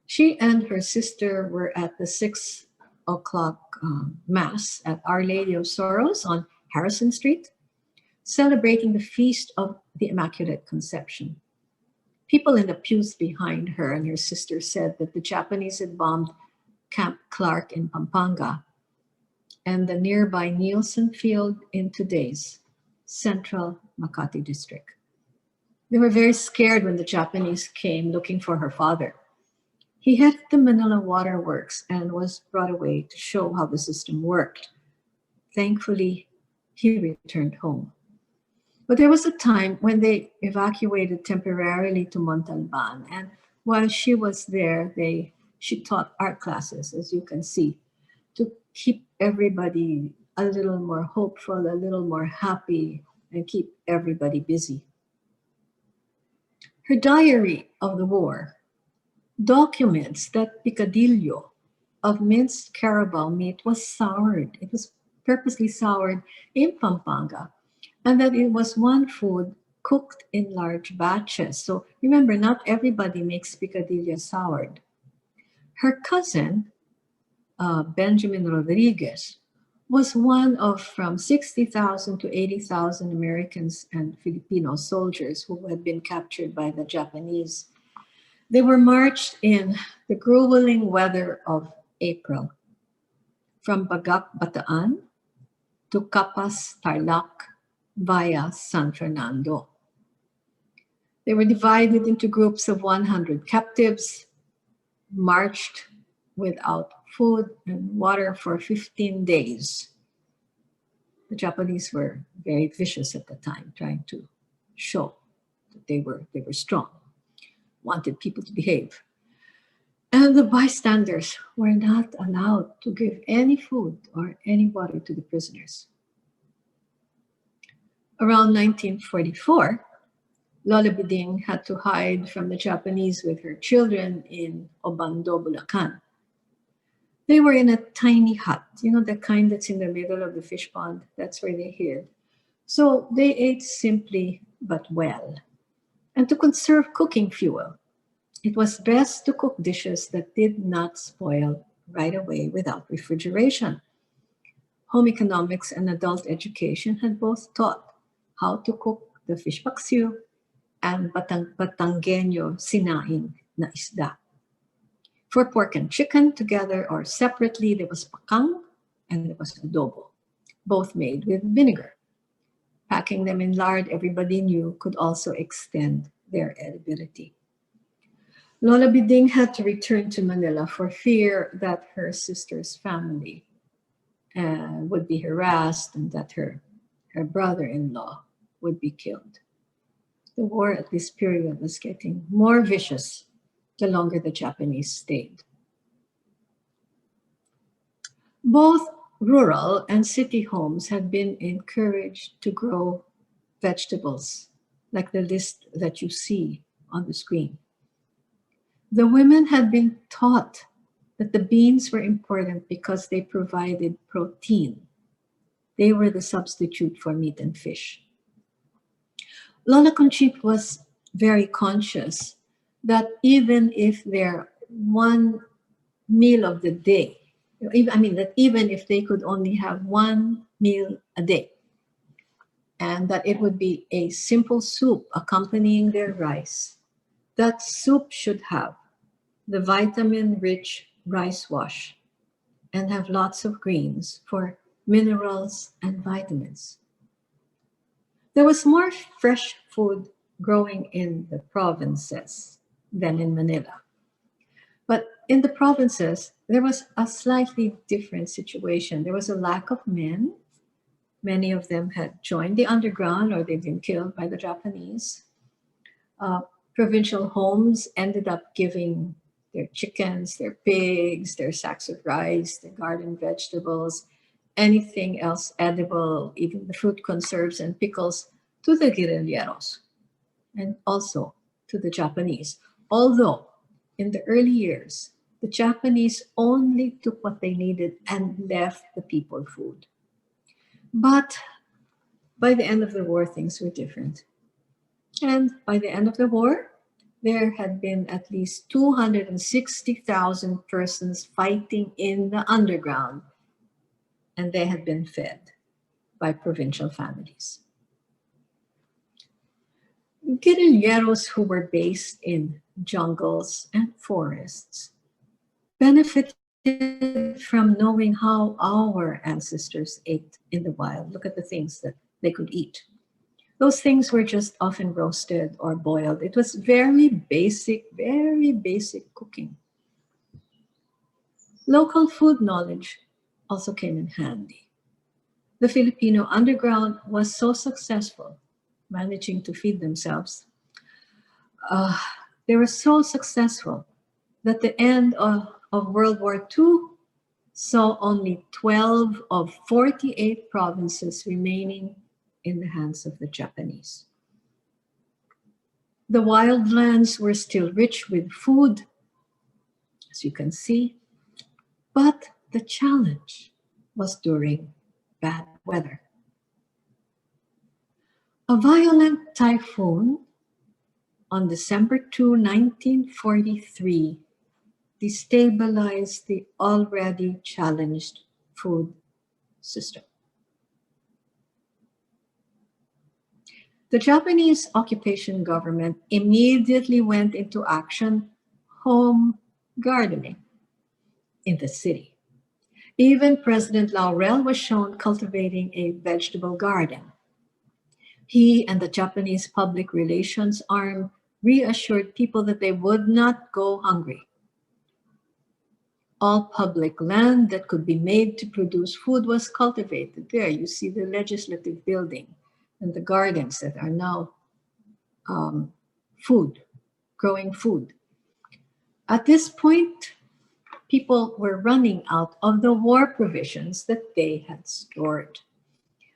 She and her sister were at the 6 o'clock Mass at Our Lady of Sorrows on Harrison Street, celebrating the Feast of the Immaculate Conception. People in the pews behind her and her sister said that the Japanese had bombed Camp Clark in Pampanga and the nearby Nielsen Field in today's central Makati district. They were very scared when the Japanese came looking for her father. He headed the Manila Waterworks and was brought away to show how the system worked. Thankfully, he returned home. But there was a time when they evacuated temporarily to Montalban, and while she was there, she taught art classes, as you can see, to keep everybody a little more hopeful, a little more happy, and keep everybody busy. Her diary of the war documents that picadillo of minced carabao meat was soured. It was purposely soured in Pampanga, and that it was one food cooked in large batches. So remember, not everybody makes picadillo soured. Her cousin, Benjamin Rodriguez, was one of from 60,000 to 80,000 Americans and Filipino soldiers who had been captured by the Japanese. They were marched in the grueling weather of April from Bagak, Bataan to Capas, Tarlac via San Fernando. They were divided into groups of 100 captives, marched without food and water for 15 days. The Japanese were very vicious at the time, trying to show that they were strong, wanted people to behave. And the bystanders were not allowed to give any food or any water to the prisoners. Around 1944, Lola Biding had to hide from the Japanese with her children in Obando, Bulacan. They were in a tiny hut, the kind that's in the middle of the fish pond. That's where they hid. So they ate simply but well. And to conserve cooking fuel, it was best to cook dishes that did not spoil right away without refrigeration. Home economics and adult education had both taught how to cook the fish paksiw and Batangueño sinaing na isda. For pork and chicken, together or separately, there was pakang and there was adobo, both made with vinegar. Packing them in lard, everybody knew, could also extend their edibility. Lola Biding had to return to Manila for fear that her sister's family would be harassed and that her brother-in-law would be killed. The war at this period was getting more vicious the longer the Japanese stayed. Both rural and city homes had been encouraged to grow vegetables, like the list that you see on the screen. The women had been taught that the beans were important because they provided protein. They were the substitute for meat and fish. Lola Conchit was very conscious that even if their one meal of the day, that even if they could only have one meal a day, and that it would be a simple soup accompanying their rice, that soup should have the vitamin-rich rice wash and have lots of greens for minerals and vitamins. There was more fresh food growing in the provinces than in Manila. But in the provinces, there was a slightly different situation. There was a lack of men. Many of them had joined the underground or they'd been killed by the Japanese. Provincial homes ended up giving their chickens, their pigs, their sacks of rice, their garden vegetables, anything else edible, even the fruit conserves and pickles, to the guerrilleros and also to the Japanese. Although in the early years, the Japanese only took what they needed and left the people food. But by the end of the war, things were different. And by the end of the war, there had been at least 260,000 persons fighting in the underground, and they had been fed by provincial families. Guerrilleros who were based in jungles and forests benefited from knowing how our ancestors ate in the wild. Look at the things that they could eat. Those things were just often roasted or boiled. It was very basic cooking. Local food knowledge also came in handy. The Filipino underground was so successful, managing to feed themselves. They were so successful that the end of World War II saw only 12 of 48 provinces remaining in the hands of the Japanese. The wildlands were still rich with food, as you can see, but the challenge was during bad weather. A violent typhoon on December 2, 1943, destabilized the already challenged food system. The Japanese occupation government immediately went into action, home gardening in the city. Even President Laurel was shown cultivating a vegetable garden. He and the Japanese public relations arm reassured people that they would not go hungry. All public land that could be made to produce food was cultivated. There you see the legislative building and the gardens that are now growing food. At this point, people were running out of the war provisions that they had stored.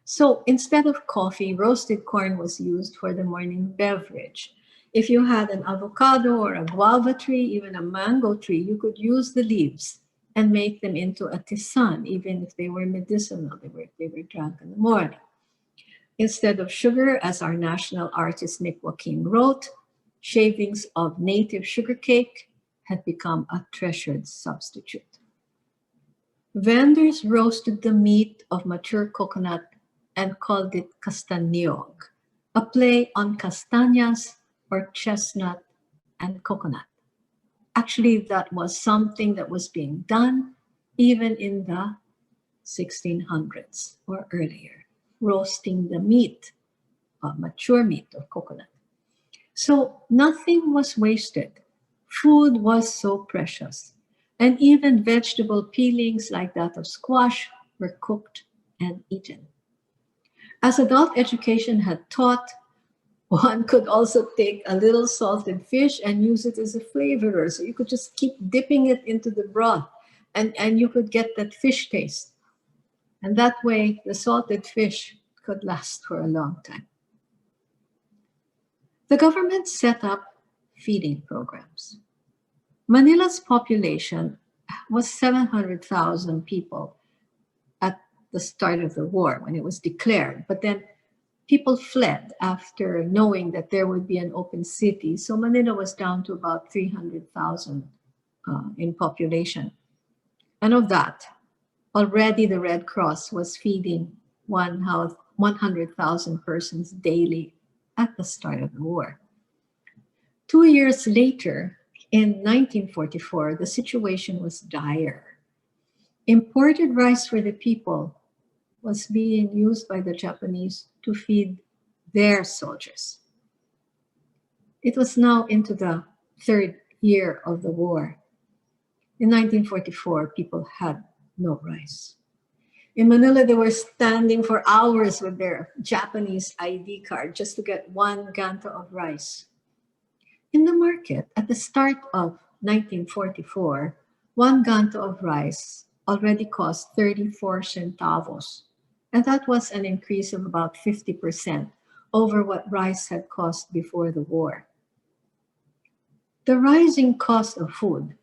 So instead of coffee, roasted corn was used for the morning beverage. If you had an avocado or a guava tree, even a mango tree, you could use the leaves and make them into a tisane, even if they were medicinal, they were drunk in the morning. Instead of sugar, as our national artist Nick Joaquin wrote, shavings of native sugar cake had become a treasured substitute. Vendors roasted the meat of mature coconut and called it castañog, a play on castañas or chestnut and coconut. Actually, that was something that was being done even in the 1600s or earlier, roasting the meat, mature meat of coconut. So nothing was wasted. Food was so precious. And even vegetable peelings like that of squash were cooked and eaten. As adult education had taught, one could also take a little salted fish and use it as a flavorer. So you could just keep dipping it into the broth and you could get that fish taste. And that way, the salted fish could last for a long time. The government set up feeding programs. Manila's population was 700,000 people at the start of the war when it was declared. But then people fled after knowing that there would be an open city. So Manila was down to about 300,000 in population. And of that, already the Red Cross was feeding 100,000 persons daily at the start of the war. 2 years later, in 1944, the situation was dire. Imported rice for the people was being used by the Japanese to feed their soldiers. It was now into the third year of the war. In 1944, people had no rice. In Manila, they were standing for hours with their Japanese ID card just to get 1 ganto of rice. In the market, at the start of 1944, 1 ganto of rice already cost 34 centavos. And that was an increase of about 50% over what rice had cost before the war. The rising cost of food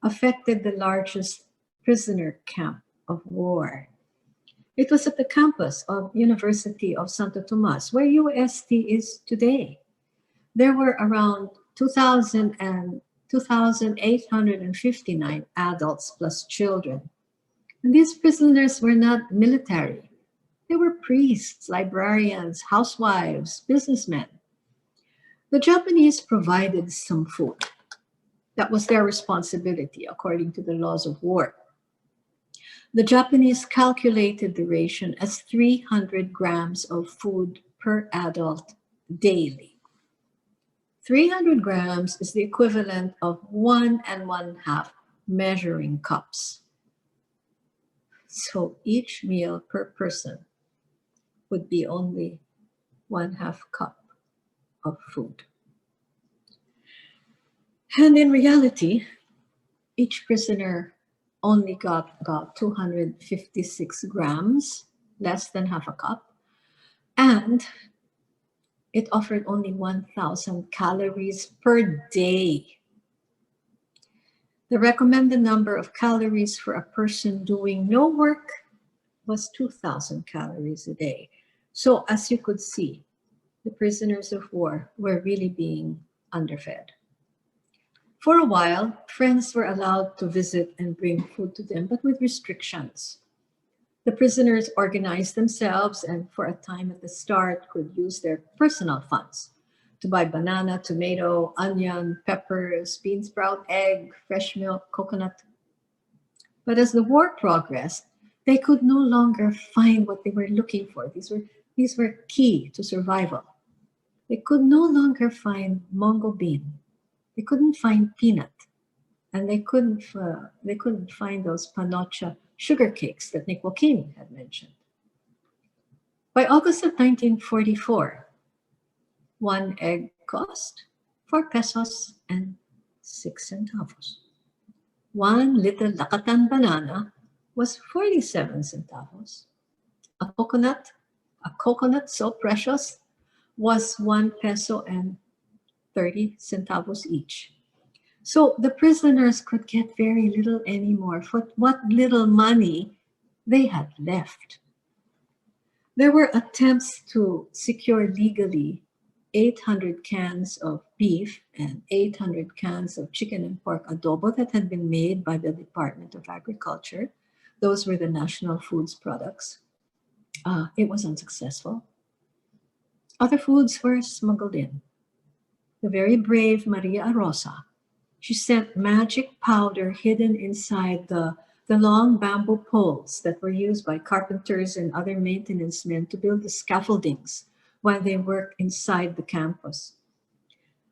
affected the largest prisoner camp of war. It was at the campus of University of Santo Tomas, where UST is today. There were around 2,859 adults plus children. And these prisoners were not military. They were priests, librarians, housewives, businessmen. The Japanese provided some food. That was their responsibility according to the laws of war. The Japanese calculated the ration as 300 grams of food per adult daily. 300 grams is the equivalent of 1 1/2 measuring cups. So each meal per person would be only 1/2 cup of food. And in reality, each prisoner only got about 256 grams, less than half a cup, and it offered only 1,000 calories per day. The recommended number of calories for a person doing no work was 2,000 calories a day. So as you could see, the prisoners of war were really being underfed. For a while, friends were allowed to visit and bring food to them, but with restrictions. The prisoners organized themselves and for a time at the start could use their personal funds to buy banana, tomato, onion, peppers, bean sprout, egg, fresh milk, coconut. But as the war progressed, they could no longer find what they were looking for. These were key to survival. They could no longer find mungo bean. They couldn't find peanut. And they couldn't find those panocha sugar cakes that Nick Joaquin had mentioned. By August of 1944, 1 egg cost 4 pesos and 6 centavos. 1 little lakatan banana was 47 centavos. A coconut so precious, was 1 peso and 30 centavos each. So the prisoners could get very little anymore for what little money they had left. There were attempts to secure legally 800 cans of beef and 800 cans of chicken and pork adobo that had been made by the Department of Agriculture. Those were the national foods products. It was unsuccessful. Other foods were smuggled in. The very brave Maria Arosa, she sent magic powder hidden inside the The long bamboo poles that were used by carpenters and other maintenance men to build the scaffoldings while they worked inside the campus.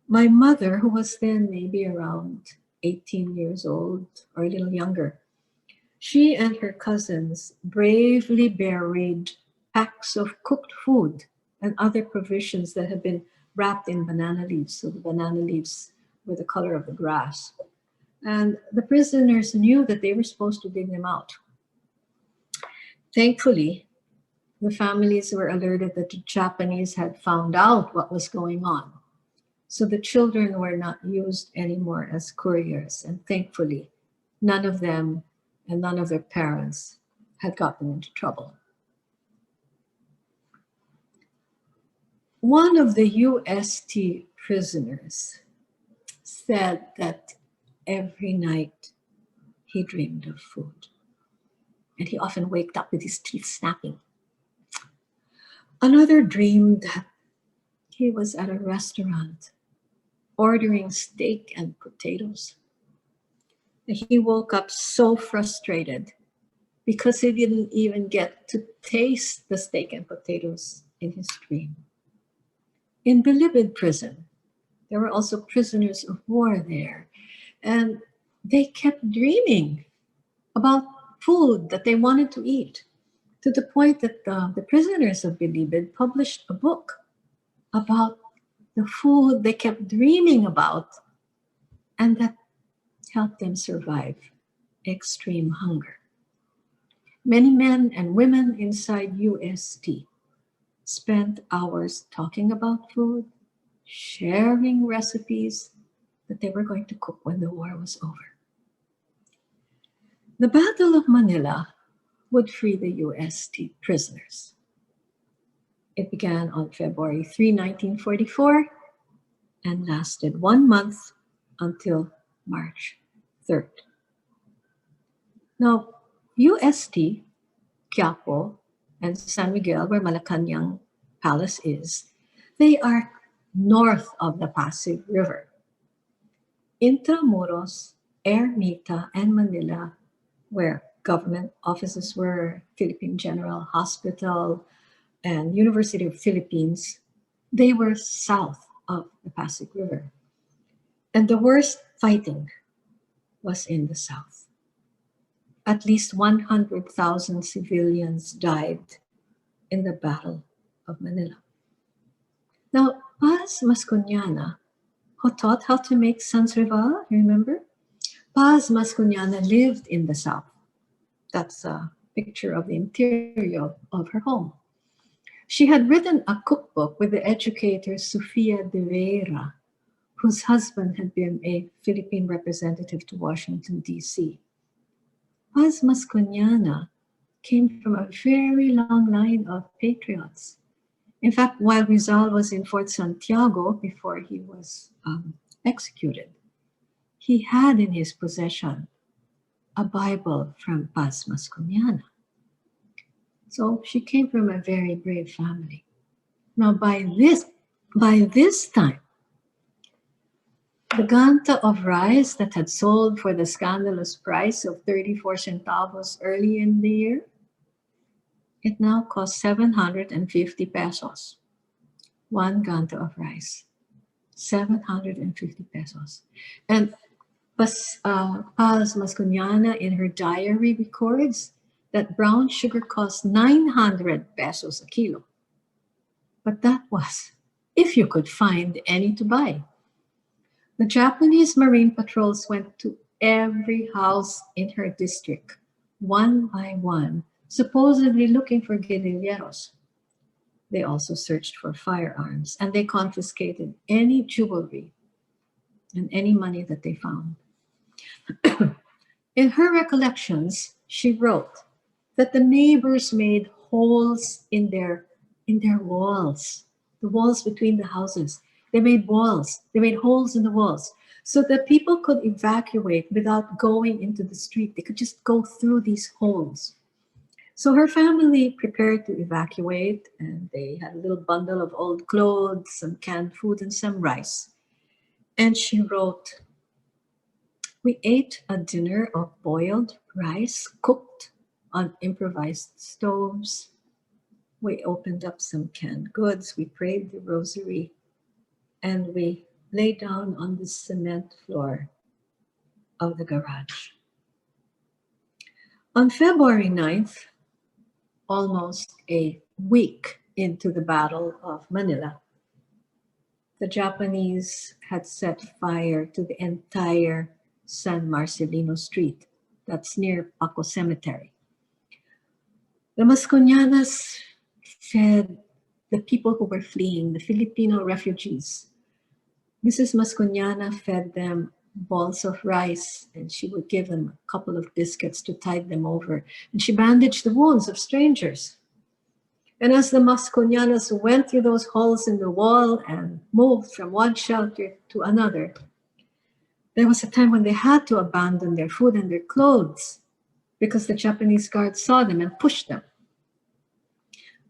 My mother, who was then maybe around 18 years old or a little younger, she and her cousins bravely buried packs of cooked food and other provisions that had been wrapped in banana leaves. So the banana leaves were the color of the grass. And the prisoners knew that they were supposed to dig them out. Thankfully, the families were alerted that the Japanese had found out what was going on. So the children were not used anymore as couriers. And thankfully, none of them and none of their parents had gotten into trouble. One of the UST prisoners said that every night he dreamed of food. And he often waked up with his teeth snapping. Another dreamed that he was at a restaurant ordering steak and potatoes. He woke up so frustrated because he didn't even get to taste the steak and potatoes in his dream. In Bilibid prison, there were also prisoners of war there, and they kept dreaming about food that they wanted to eat, to the point that the prisoners of Bilibid published a book about the food they kept dreaming about and that helped them survive extreme hunger. Many men and women inside UST spent hours talking about food, sharing recipes that they were going to cook when the war was over. The Battle of Manila would free the UST prisoners. It began on February 3, 1944, and lasted 1 month until March 3rd. Now, UST, Quiapo, and San Miguel, where Malacanang Palace is, they are north of the Pasig River. Intramuros, Ermita, and Manila, where government offices were, Philippine General Hospital, and University of Philippines, they were south of the Pasig River. And the worst fighting was in the south. At least 100,000 civilians died in the Battle of Manila. Now, Paz Masconiana, who taught how to make sans rival, remember? Paz Masconiana lived in the south. That's a picture of the interior of her home. She had written a cookbook with the educator Sofia de Vera, whose husband had been a Philippine representative to Washington, D.C. Paz Masconiana came from a very long line of patriots. In fact, while Rizal was in Fort Santiago before he was executed, he had in his possession a Bible from Paz Masconiana. So she came from a very brave family. Now by this time, the ganta of rice that had sold for the scandalous price of 34 centavos early in the year, it now costs 750 pesos. One ganta of rice, 750 pesos. And Paz Masconiana in her diary records that brown sugar cost 900 pesos a kilo. But that was if you could find any to buy. The Japanese Marine patrols went to every house in her district, one by one, supposedly looking for guerrilleros. They also searched for firearms, and they confiscated any jewelry and any money that they found. In her recollections, she wrote that the neighbors made holes in their walls, the walls between the houses. They made walls, they made holes in the walls so that people could evacuate without going into the street. They could just go through these holes. So her family prepared to evacuate, and they had a little bundle of old clothes, some canned food, and some rice. And she wrote, "We ate a dinner of boiled rice cooked on improvised stoves. We opened up some canned goods, we prayed the rosary, and we lay down on the cement floor of the garage. On February 9th, almost a week into the Battle of Manila, the Japanese had set fire to the entire San Marcelino Street, that's near Paco Cemetery. The Masconianas fed the people who were fleeing, the Filipino refugees. Mrs. Masconiana fed them balls of rice, and she would give them a couple of biscuits to tide them over. And she bandaged the wounds of strangers. And as the Masconianas went through those holes in the wall and moved from one shelter to another, there was a time when they had to abandon their food and their clothes because the Japanese guards saw them and pushed them.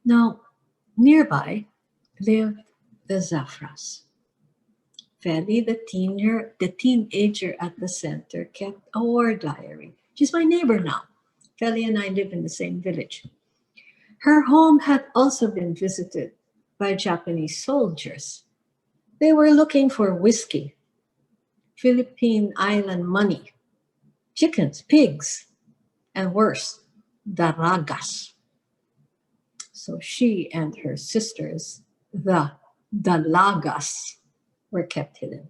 Now, nearby lived the Zafras. Feli, the teenager at the center, kept a war diary. She's my neighbor now. Feli and I live in the same village. Her home had also been visited by Japanese soldiers. They were looking for whiskey, Philippine island money, chickens, pigs, and worse, daragas. So she and her sisters, the dalagas, were kept hidden.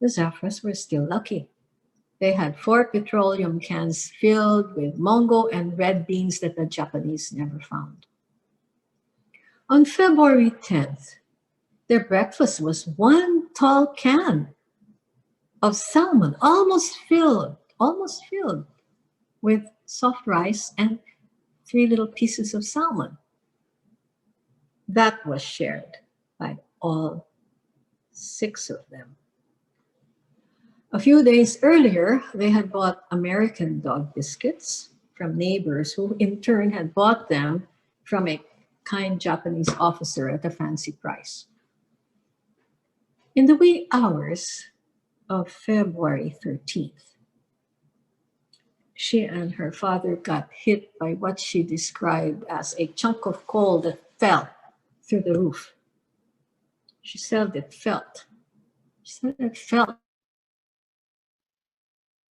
The Zafras were still lucky. They had 4 petroleum cans filled with mongo and red beans that the Japanese never found. On February 10th, their breakfast was 1 tall can of salmon, almost filled with soft rice and 3 little pieces of salmon. That was shared by all 6 of them. A few days earlier, they had bought American dog biscuits from neighbors who in turn had bought them from a kind Japanese officer at a fancy price. In the wee hours of February 13th, she and her father got hit by what she described as a chunk of coal that fell through the roof. She said it felt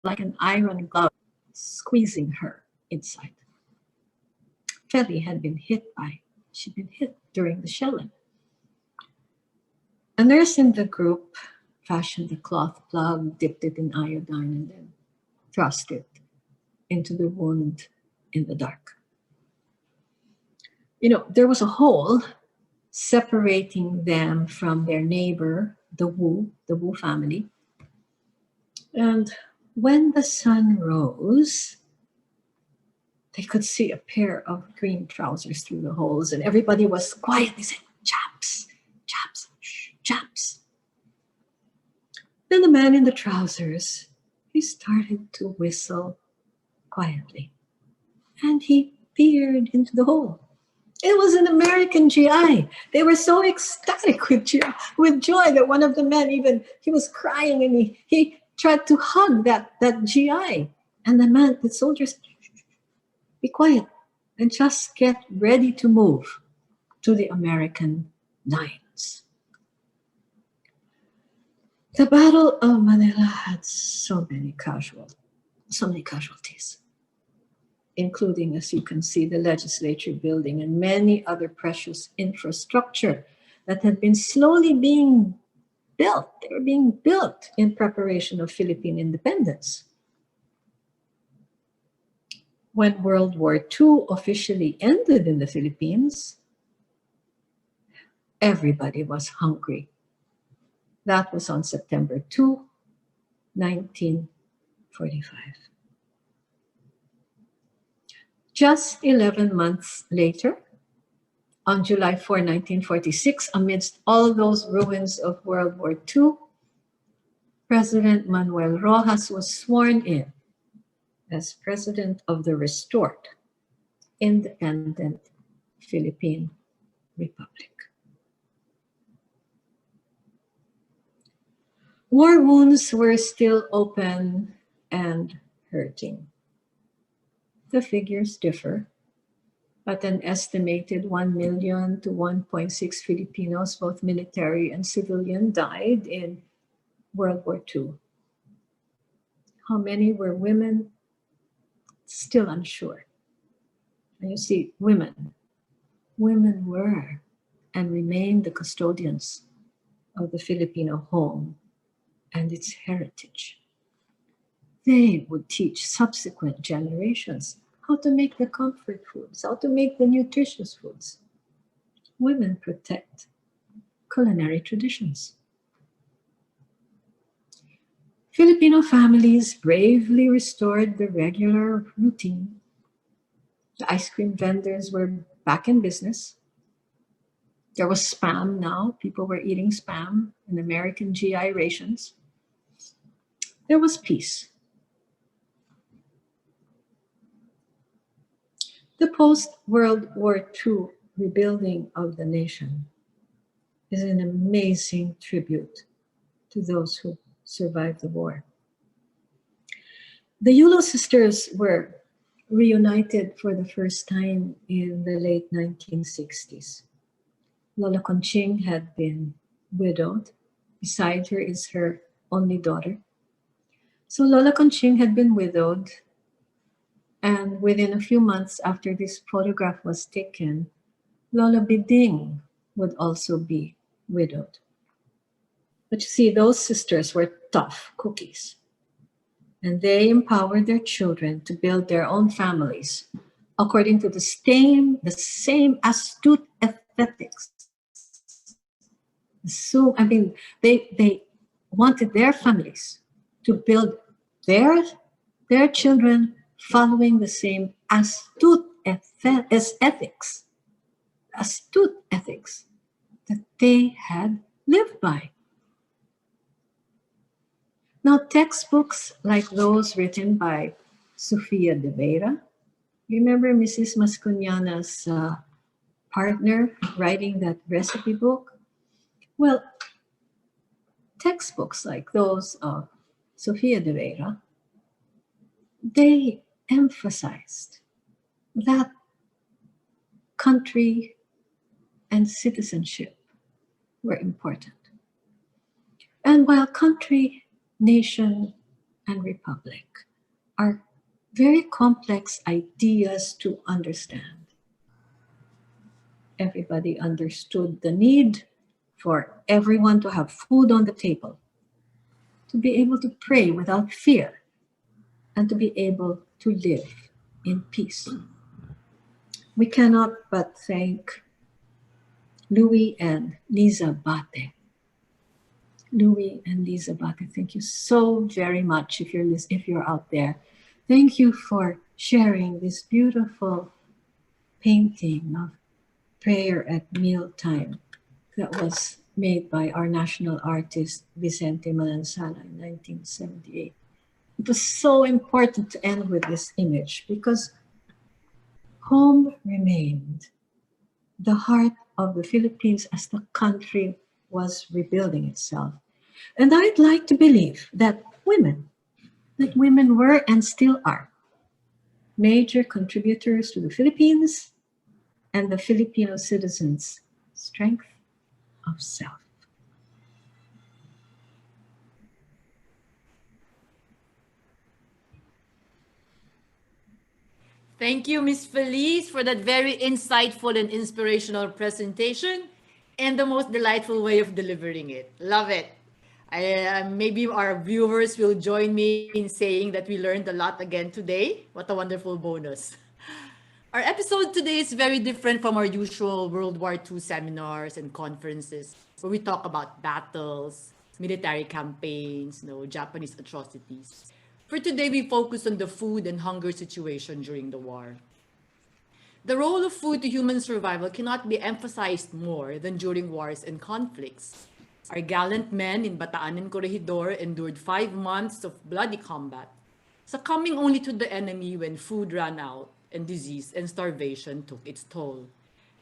like an iron glove squeezing her inside. Feli had been hit during the shelling. A nurse in the group fashioned a cloth plug, dipped it in iodine, and then thrust it into the wound in the dark. There was a hole separating them from their neighbor, the Wu family. And when the sun rose, they could see a pair of green trousers through the holes, and everybody was quiet. They said, "Chaps, chaps, shh, chaps." Then the man in the trousers, he started to whistle quietly, and he peered into the hole. It was an American GI. They were so ecstatic with joy that one of the men he was crying, and he tried to hug that GI. And the soldiers, be quiet and just get ready to move to the American lines. The Battle of Manila had so many casualties, including, as you can see, the legislature building and many other precious infrastructure that had been slowly being built. They were being built in preparation of Philippine independence. When World War II officially ended in the Philippines, everybody was hungry. That was on September 2, 1945. Just 11 months later, on July 4, 1946, amidst all those ruins of World War II, President Manuel Rojas was sworn in as President of the restored, independent Philippine Republic. War wounds were still open and hurting. The figures differ, but an estimated 1 million to 1.6 Filipinos, both military and civilian, died in World War II. How many were women? Still unsure. And you see, women were and remain the custodians of the Filipino home and its heritage. They would teach subsequent generations how to make the comfort foods, how to make the nutritious foods. Women protect culinary traditions. Filipino families bravely restored the regular routine. The ice cream vendors were back in business. There was Spam now. People were eating Spam in American GI rations. There was peace. The post-World War II rebuilding of the nation is an amazing tribute to those who survived the war. The Yulo sisters were reunited for the first time in the late 1960s. Lola Conching had been widowed. Beside her is her only daughter. So Lola Conching had been widowed, and within a few months after this photograph was taken, Lola Biding would also be widowed. But you see, those sisters were tough cookies, and they empowered their children to build their own families according to the same astute aesthetics. So, I mean, they wanted their families to build their children following the same astute ethics that they had lived by. Now, textbooks like those written by Sofia de Vera, remember Mrs. Masconiana's partner writing that recipe book? Well, textbooks like those of Sofia de Vera, they emphasized that country and citizenship were important. And while country, nation, and republic are very complex ideas to understand, everybody understood the need for everyone to have food on the table, to be able to pray without fear, and to be able to live in peace. We cannot but thank Louis and Lisa Bate. Louis and Lisa Bate, thank you so very much if you're out there. Thank you for sharing this beautiful painting of prayer at mealtime that was made by our national artist Vicente Malansala in 1978. It was so important to end with this image because home remained the heart of the Philippines as the country was rebuilding itself. And I'd like to believe that women were and still are major contributors to the Philippines and the Filipino citizens' strength of self. Thank you, Ms. Felice, for that very insightful and inspirational presentation and the most delightful way of delivering it. Love it. Maybe our viewers will join me in saying that we learned a lot again today. What a wonderful bonus. Our episode today is very different from our usual World War II seminars and conferences where we talk about battles, military campaigns, Japanese atrocities. For today, we focus on the food and hunger situation during the war. The role of food to human survival cannot be emphasized more than during wars and conflicts. Our gallant men in Bataan and Corregidor endured 5 months of bloody combat, succumbing only to the enemy when food ran out and disease and starvation took its toll.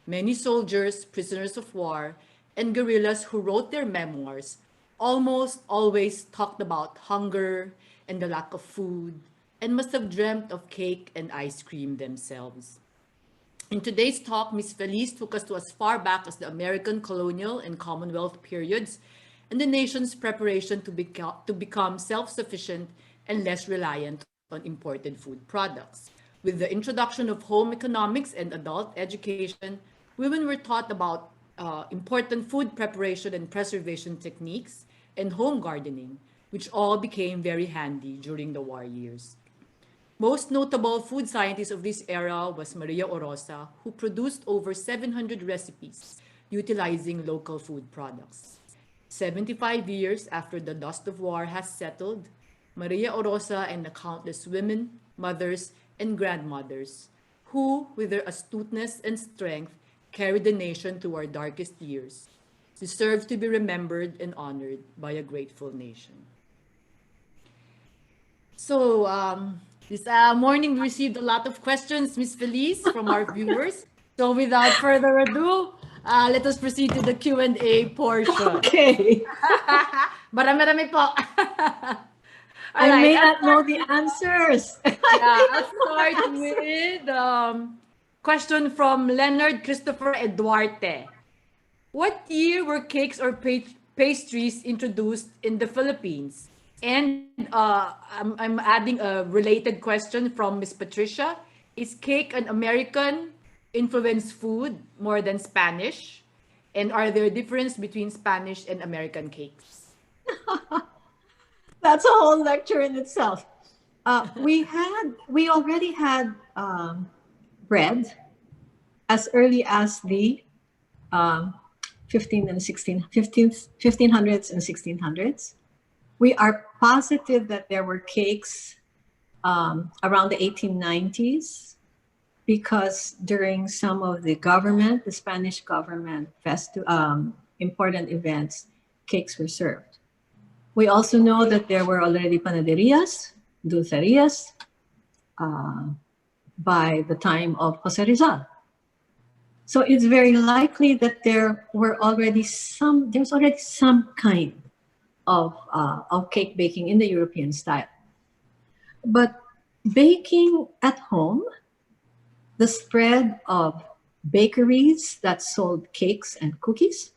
Many soldiers, prisoners of war, and guerrillas who wrote their memoirs almost always talked about hunger and the lack of food and must have dreamt of cake and ice cream themselves. In today's talk, Ms. Felice took us to as far back as the American colonial and Commonwealth periods and the nation's preparation to become self-sufficient and less reliant on imported food products. With the introduction of home economics and adult education, women were taught about important food preparation and preservation techniques and home gardening, which all became very handy during the war years. Most notable food scientist of this era was Maria Orosa, who produced over 700 recipes utilizing local food products. 75 years after the dust of war has settled, Maria Orosa and the countless women, mothers, and grandmothers who, with their astuteness and strength, carried the nation through our darkest years, deserve to be remembered and honored by a grateful nation. So, this morning we received a lot of questions, Ms. Felice, from our viewers. So without further ado, let us proceed to the Q&A portion. Okay. Marami-rami po. I may not know the answers. I'll start with question from Leonard Christopher Eduarte. What year were cakes or pastries introduced in the Philippines? And I'm adding a related question from Miss Patricia. Is cake an American influenced food more than Spanish? And are there differences between Spanish and American cakes? That's a whole lecture in itself. We already had bread as early as the 1500s and 1600s. We are positive that there were cakes around the 1890s because during some of the Spanish government important events, cakes were served. We also know that there were already panaderias, dulcerias, by the time of Jose Rizal. So it's very likely that there's already some kind of cake baking in the European style. But baking at home, the spread of bakeries that sold cakes and cookies,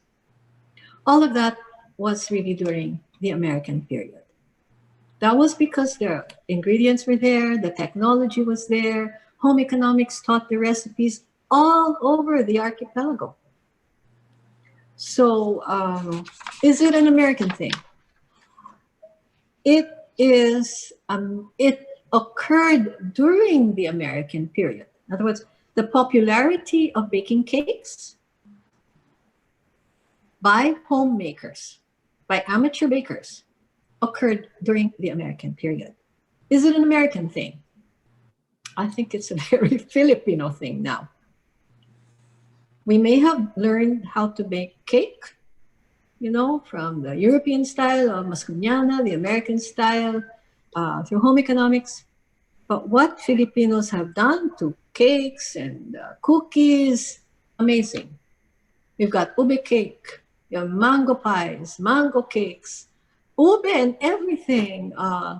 all of that was really during the American period. That was because the ingredients were there, the technology was there, home economics taught the recipes all over the archipelago. So is it an American thing? It is. It occurred during the American period. In other words, the popularity of baking cakes by homemakers, by amateur bakers, occurred during the American period. Is it an American thing? I think it's a very Filipino thing now. We may have learned how to bake cake, from the European style of Mascuñana, the American style, through home economics. But what Filipinos have done to cakes and cookies, amazing. We've got ube cake, you have mango pies, mango cakes, ube and everything,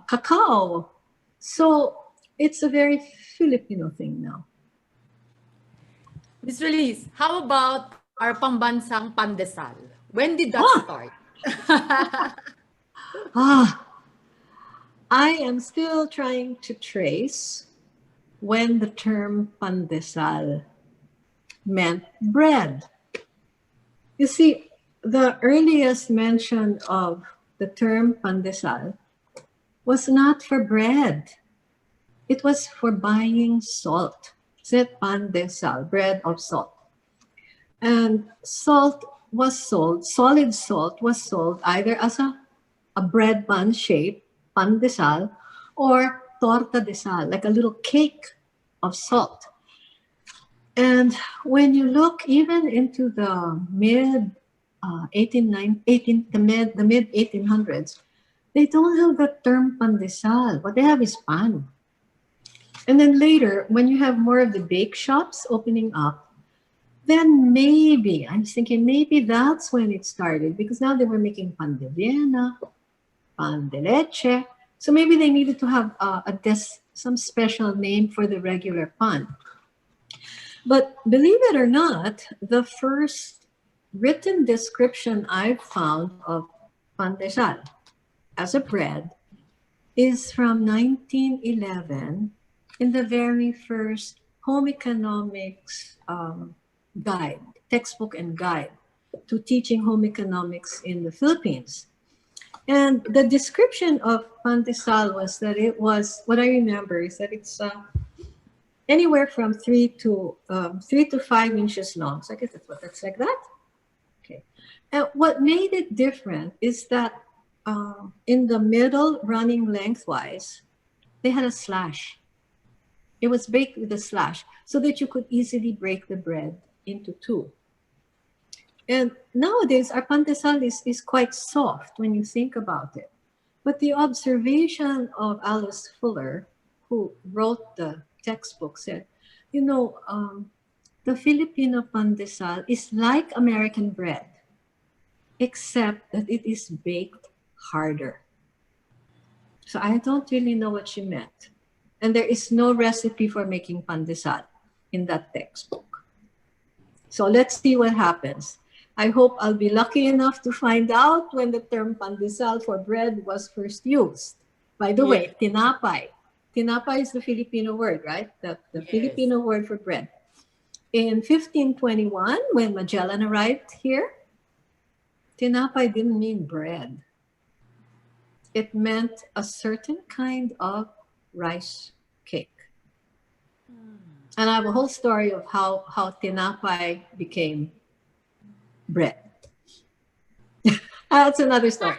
cacao. So it's a very Filipino thing now. Ms. Felice, how about our pambansang pandesal? When did that start? I am still trying to trace when the term pandesal meant bread. You see, the earliest mention of the term pandesal was not for bread. It was for buying salt. Said pandesal, bread of salt. And salt was sold, solid salt was sold either as a bread bun shape, pandesal, or torta de sal, like a little cake of salt. And when you look even into the mid 1800s, they don't have the term pandesal. What they have is pan. And then later, when you have more of the bake shops opening up, then maybe, I'm thinking maybe that's when it started, because now they were making pan de Vienna, pan de leche. So maybe they needed to have a some special name for the regular pan. But believe it or not, the first written description I've found of pandesal as a bread is from 1911 in the very first home economics guide, textbook and guide to teaching home economics in the Philippines. And the description of pandesal was that it was, what I remember is that it's anywhere from 3 to 5 inches long. So I guess that's what that's like that. Okay. And what made it different is that in the middle, running lengthwise, they had a slash. It was baked with a slash so that you could easily break the bread into two. And nowadays, our pandesal is quite soft when you think about it. But the observation of Alice Fuller, who wrote the textbook, said, the Filipino pandesal is like American bread, except that it is baked harder. So I don't really know what she meant. And there is no recipe for making pandesal in that textbook. So let's see what happens. I hope I'll be lucky enough to find out when the term pandesal for bread was first used. By the way, tinapay. Tinapay is the Filipino word, right? The Filipino word for bread. In 1521, when Magellan arrived here, tinapay didn't mean bread. It meant a certain kind of rice cake. And I have a whole story of how tinapay became bread. That's another story.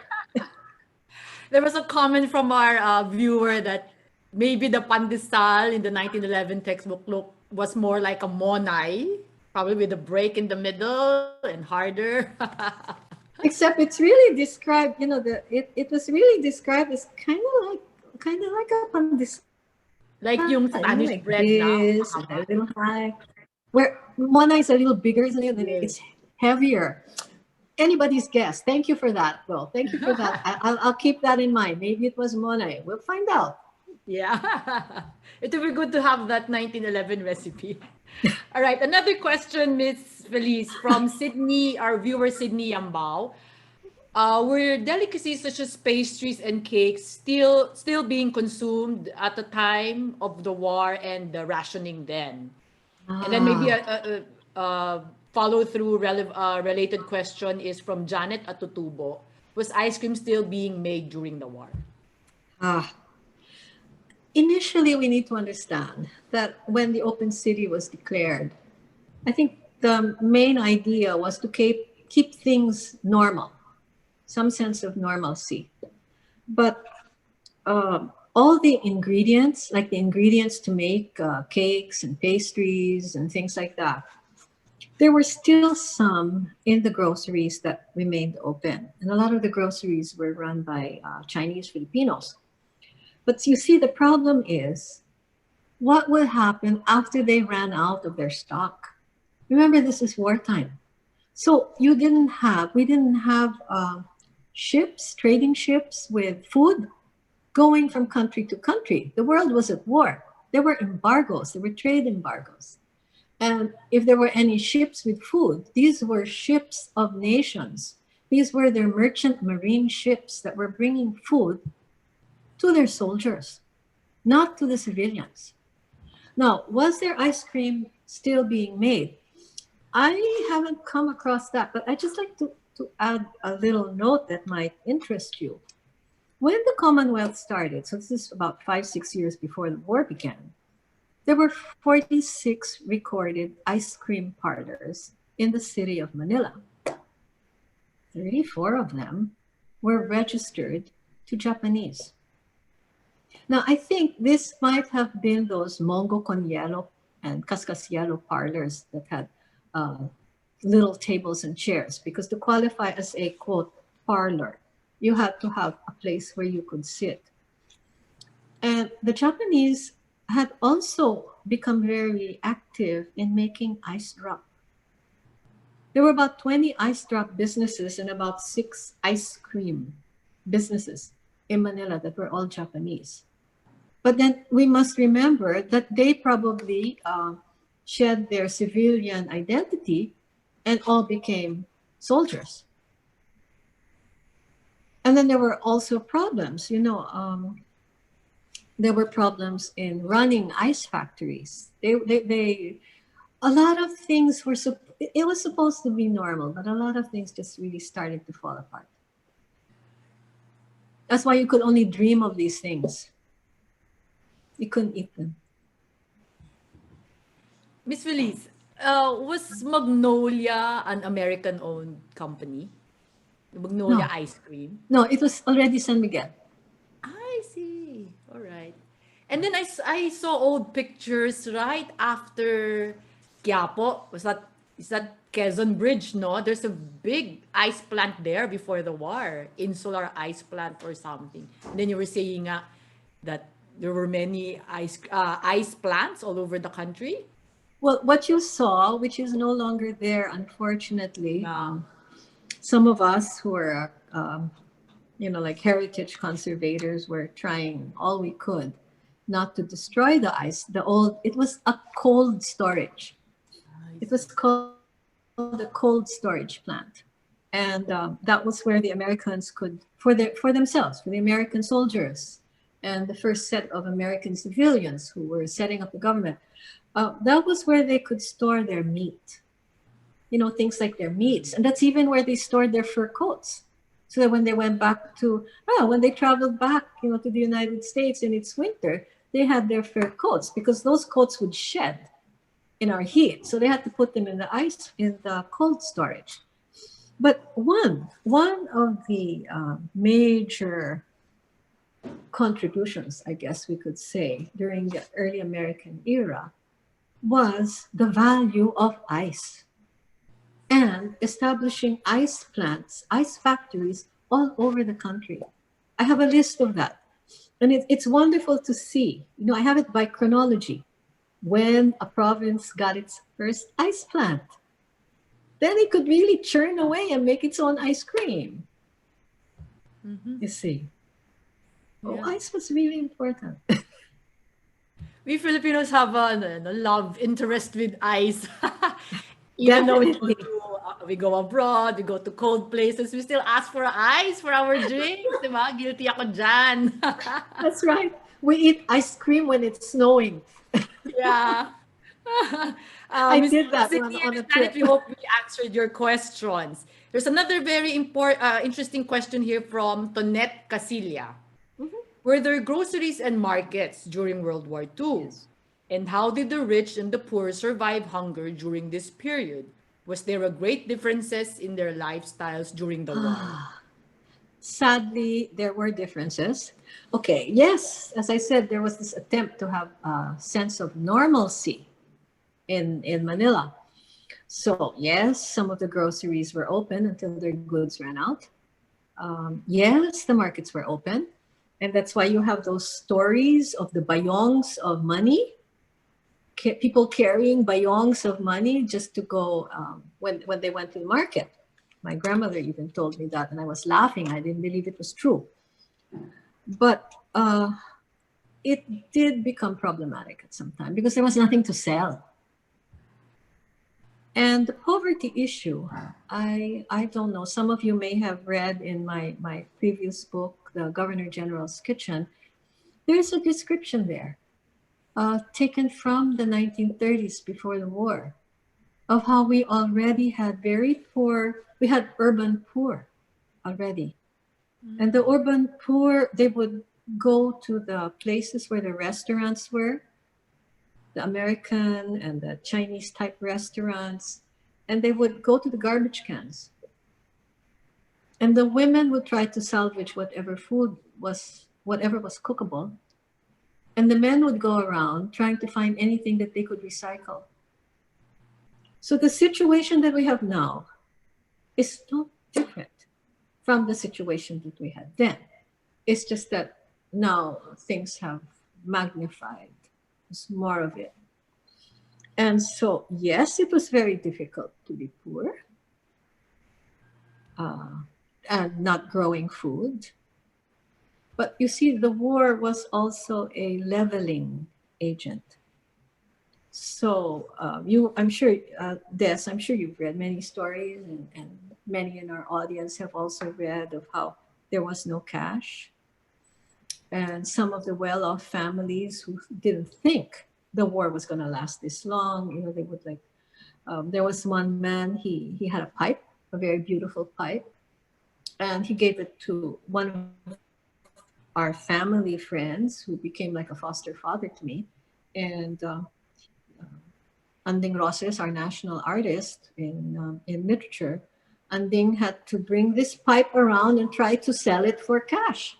There was a comment from our viewer that maybe the pandesal in the 1911 textbook was more like a monai, probably with a break in the middle and harder. Except it's really described, it was really described as kind of like a pandesal. Like yung Spanish like bread this, now. and a little high. Where monai is a little bigger, isn't it? And it's heavier. Anybody's guess. Thank you for that, Will. Thank you for that. I'll keep that in mind. Maybe it was monai. We'll find out. Yeah. It would be good to have that 1911 recipe. All right. Another question, Miss Felice, from Sydney, our viewer Sydney Yambao. Were delicacies such as pastries and cakes still being consumed at the time of the war and the rationing then? And then maybe a follow-through related question is from Janet Atutubo. Was ice cream still being made during the war? Initially, we need to understand that when the open city was declared, I think the main idea was to keep things normal, some sense of normalcy. But all the ingredients, like the ingredients to make cakes and pastries and things like that, there were still some in the groceries that remained open. And a lot of the groceries were run by Chinese Filipinos. But you see, the problem is, what will happen after they ran out of their stock? Remember, this is wartime. So we didn't have ships, trading ships with food going from country to country. The world was at war. There were embargoes, there were trade embargoes. And if there were any ships with food, these were ships of nations. These were their merchant marine ships that were bringing food to their soldiers, not to the civilians. Now, was there ice cream still being made? I haven't come across that, but I'd just like to add a little note that might interest you. When the Commonwealth started, so this is about 5-6 years before the war began, there were 46 recorded ice cream parlors in the city of Manila. 34 of them were registered to Japanese. Now, I think this might have been those Mongo con Hielo and Cascasielo parlors that had little tables and chairs, because to qualify as a, quote, parlor, you had to have a place where you could sit. And the Japanese had also become very active in making ice drop. There were about 20 ice drop businesses and about 6 ice cream businesses in Manila that were all Japanese. But then we must remember that they probably shed their civilian identity and all became soldiers. And then there were also problems, there were problems in running ice factories. A lot of things it was supposed to be normal, but a lot of things just really started to fall apart. That's why you could only dream of these things. You couldn't eat them. Miss Felice, was Magnolia an American-owned company? Magnolia No. Ice Cream? No, it was already San Miguel. I see. All right. And then I saw old pictures right after Quiapo. Is that Quezon Bridge, no? There's a big ice plant there before the war, insular ice plant or something. And then you were saying that there were many ice plants all over the country. Well, what you saw, which is no longer there, unfortunately, Yeah. some of us who are, like heritage conservators, were trying all we could not to destroy the ice. It was a cold storage. It was called a cold storage plant. And that was where the Americans could, for themselves, for the American soldiers and the first set of American civilians who were setting up the government, that was where they could store their meat. Things like their meats. And that's even where they stored their fur coats. So that when they went back when they traveled back, to the United States in its winter, they had their fur coats because those coats would shed in our heat. So they had to put them in the cold storage. But one of the major contributions, I guess we could say, during the early American era was the value of ice and establishing ice plants, ice factories all over the country. I have a list of that. And it's wonderful to see. I have it by chronology. When a province got its first ice plant, then it could really churn away and make its own ice cream. You see. Yeah. Ice was really important. We Filipinos have a love interest with ice. Even though we go abroad, we go to cold places, we still ask for ice for our drinks, diba? Guilty ako dyan. That's right. We eat ice cream when it's snowing. Yeah. I Miss did that Sydney on a and trip. Janet, we hope we answered your questions. There's another very interesting question here from Tonette Casilla. Were there groceries and markets during World War II? Yes. And how did the rich and the poor survive hunger during this period? Was there a great differences in their lifestyles during the war? Sadly, there were differences. Okay, yes, as I said, there was this attempt to have a sense of normalcy in Manila. So yes, some of the groceries were open until their goods ran out. Yes, the markets were open. And that's why you have those stories of the bayongs of money, people carrying bayongs of money just to go when they went to the market. My grandmother even told me that, and I was laughing. I didn't believe it was true. But it did become problematic at some time because there was nothing to sell. And the poverty issue, I don't know. Some of you may have read in my previous book, The Governor General's Kitchen. There's a description there taken from the 1930s before the war of how we already had very poor, we had urban poor already. And the urban poor, they would go to the places where the restaurants were, the American and the Chinese type restaurants, and they would go to the garbage cans. And the women would try to salvage whatever was cookable. And the men would go around trying to find anything that they could recycle. So the situation that we have now is not different from the situation that we had then. It's just that now things have magnified. There's more of it. And so, yes, it was very difficult to be poor and not growing food. But you see, the war was also a leveling agent. So I'm sure, Des, I'm sure you've read many stories, and many in our audience have also read of how there was no cash. And some of the well-off families who didn't think the war was going to last this long, they would like, there was one man, he had a pipe, a very beautiful pipe, and he gave it to one of our family friends who became like a foster father to me. And Anding Roses, our national artist in literature, Anding had to bring this pipe around and try to sell it for cash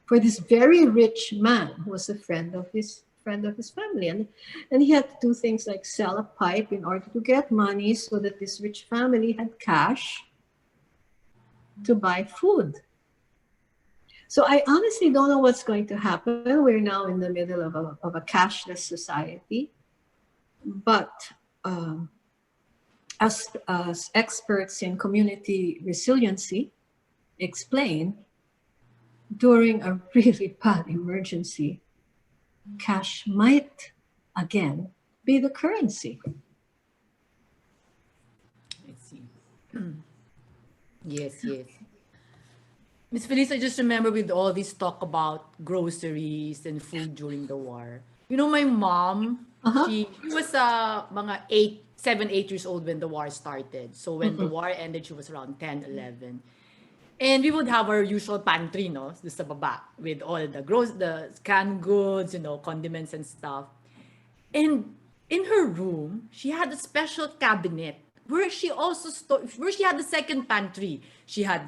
for this very rich man who was a friend of his family. And he had to do things like sell a pipe in order to get money so that this rich family had cash to buy food. So I honestly don't know what's going to happen. We're now in the middle of a cashless society. But as experts in community resiliency explain, during a really bad emergency, cash might again be the currency. Let's see. Yes. Miss Felice, I just remember with all this talk about groceries and food during the war. My mom, she was mga 7, 8 years old when the war started. So when the war ended, she was around 10, 11. And we would have our usual pantry, no, sa baba, with all the canned goods, condiments and stuff. And in her room, she had a special cabinet where she also where she had the second pantry. She had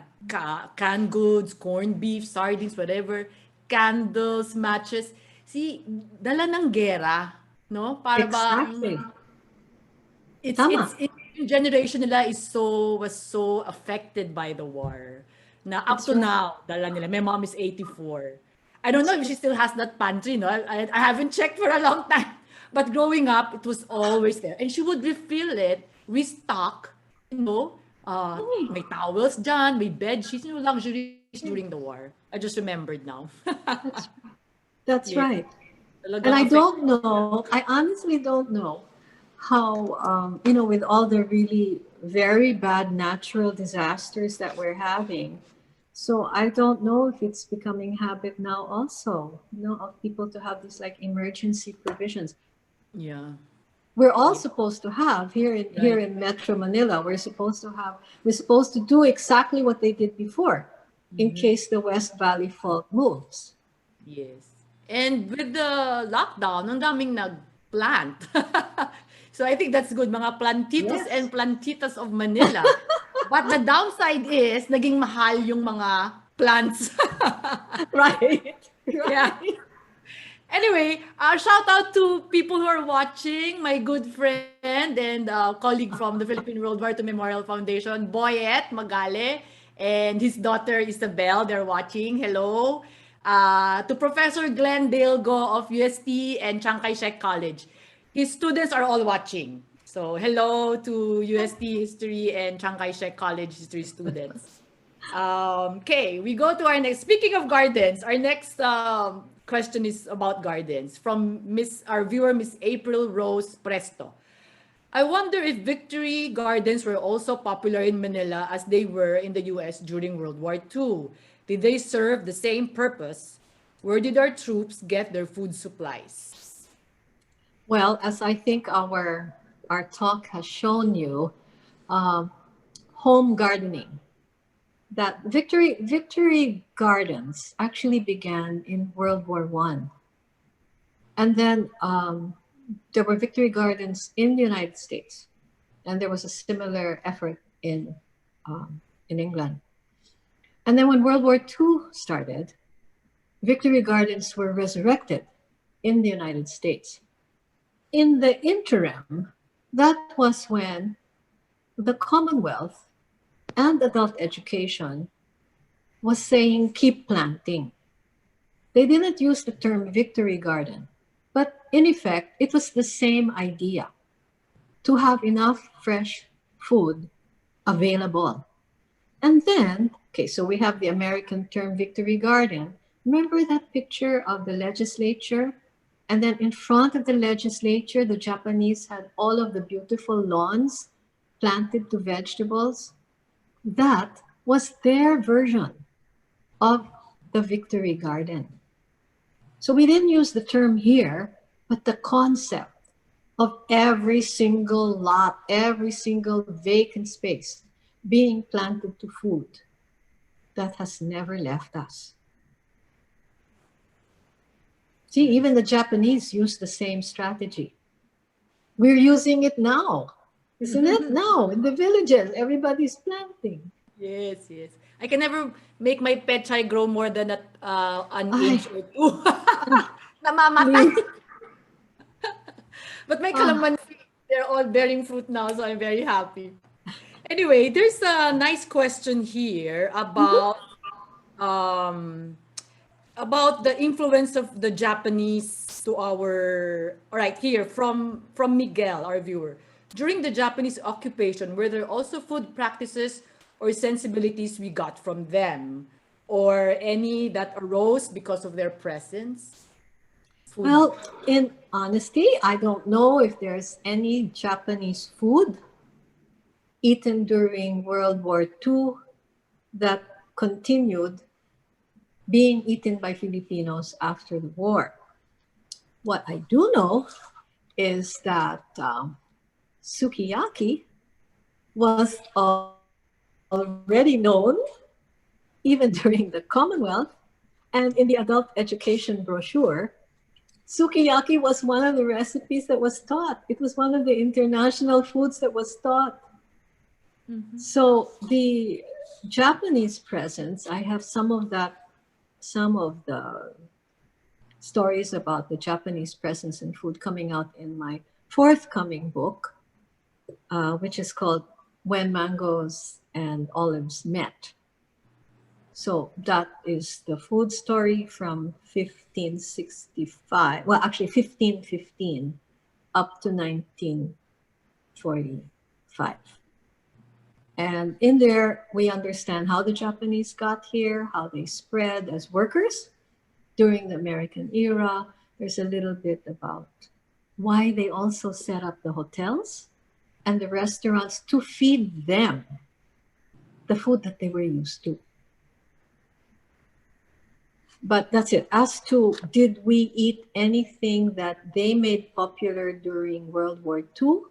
canned goods, corned beef, sardines, whatever, candles, matches. See, dala ng gera, no? Para Exactly. it's yung generation nila was so affected by the war. Na up to now, dala nila. My mom is 84. I don't know if she still has that pantry, no? I haven't checked for a long time. But growing up, it was always there. And she would refill it, restock, may towels dyan, may bed sheets, luxuries during the war. I just remembered now. That's Yeah. right. And I don't know, I honestly don't know how, with all the really very bad natural disasters that we're having. So I don't know if it's becoming habit now also, of people to have these like emergency provisions. Yeah. We're all supposed to have here in Metro Manila. We're supposed to do exactly what they did before in case the West Valley Fault moves. Yes. And with the lockdown, ang daming nagplant. So I think that's good, mga plantitos and plantitas of Manila. But the downside is, naging mahal yung mga plants. Right. Yeah. Anyway, shout out to people who are watching. My good friend and colleague from the Philippine World War II Memorial Foundation, Boyet Magale, and his daughter Isabel. They're watching. Hello. To Professor Glenn Dalgo of UST and Chiang Kai-shek College. His students are all watching. So hello to UST History and Chiang Kai-shek College History students. Okay, we go to our next. Speaking of gardens, our next question is about gardens from our viewer, Miss April Rose Presto. I wonder if Victory Gardens were also popular in Manila as they were in the US during World War II. Did they serve the same purpose? Where did our troops get their food supplies? Well, as I think our talk has shown you, home gardening. That Victory Gardens actually began in World War I. And then there were Victory Gardens in the United States. And there was a similar effort in England. And then when World War II started, Victory Gardens were resurrected in the United States. In the interim, that was when the Commonwealth and adult education was saying, keep planting. They didn't use the term Victory Garden, but in effect, it was the same idea, to have enough fresh food available. And then, okay, so we have the American term Victory Garden, Remember that picture of the legislature? And then in front of the legislature, the Japanese had all of the beautiful lawns planted to vegetables. That was their version of the Victory Garden. So we didn't use the term here, but the concept of every single lot, every single vacant space being planted to food, that has never left us. See, even the Japanese use the same strategy. We're using it now, isn't it? Now, in the villages, everybody's planting. Yes, yes. I can never make my pet chai grow more than an Ay. inch or two. Namamatay. Please. But my calamansi, they're all bearing fruit now, so I'm very happy. Anyway, there's a nice question here about the influence of the Japanese to our, all right, here from Miguel, our viewer. During the Japanese occupation, were there also food practices or sensibilities we got from them, or any that arose because of their presence? Food. Well, in honesty, I don't know if there's any Japanese food eaten during World War II that continued being eaten by Filipinos after the war. What I do know is that sukiyaki was already known even during the Commonwealth, and in the adult education brochure, sukiyaki was one of the recipes that was taught. It was one of the international foods that was taught. Mm-hmm. So the Japanese presence, I have some of the stories about the Japanese presence in food coming out in my forthcoming book, which is called When Mangoes and Olives Met. So that is the food story from 1565, well, actually 1515 up to 1945. And in there, we understand how the Japanese got here, how they spread as workers during the American era. There's a little bit about why they also set up the hotels and the restaurants to feed them the food that they were used to. But that's it. As to did we eat anything that they made popular during World War II?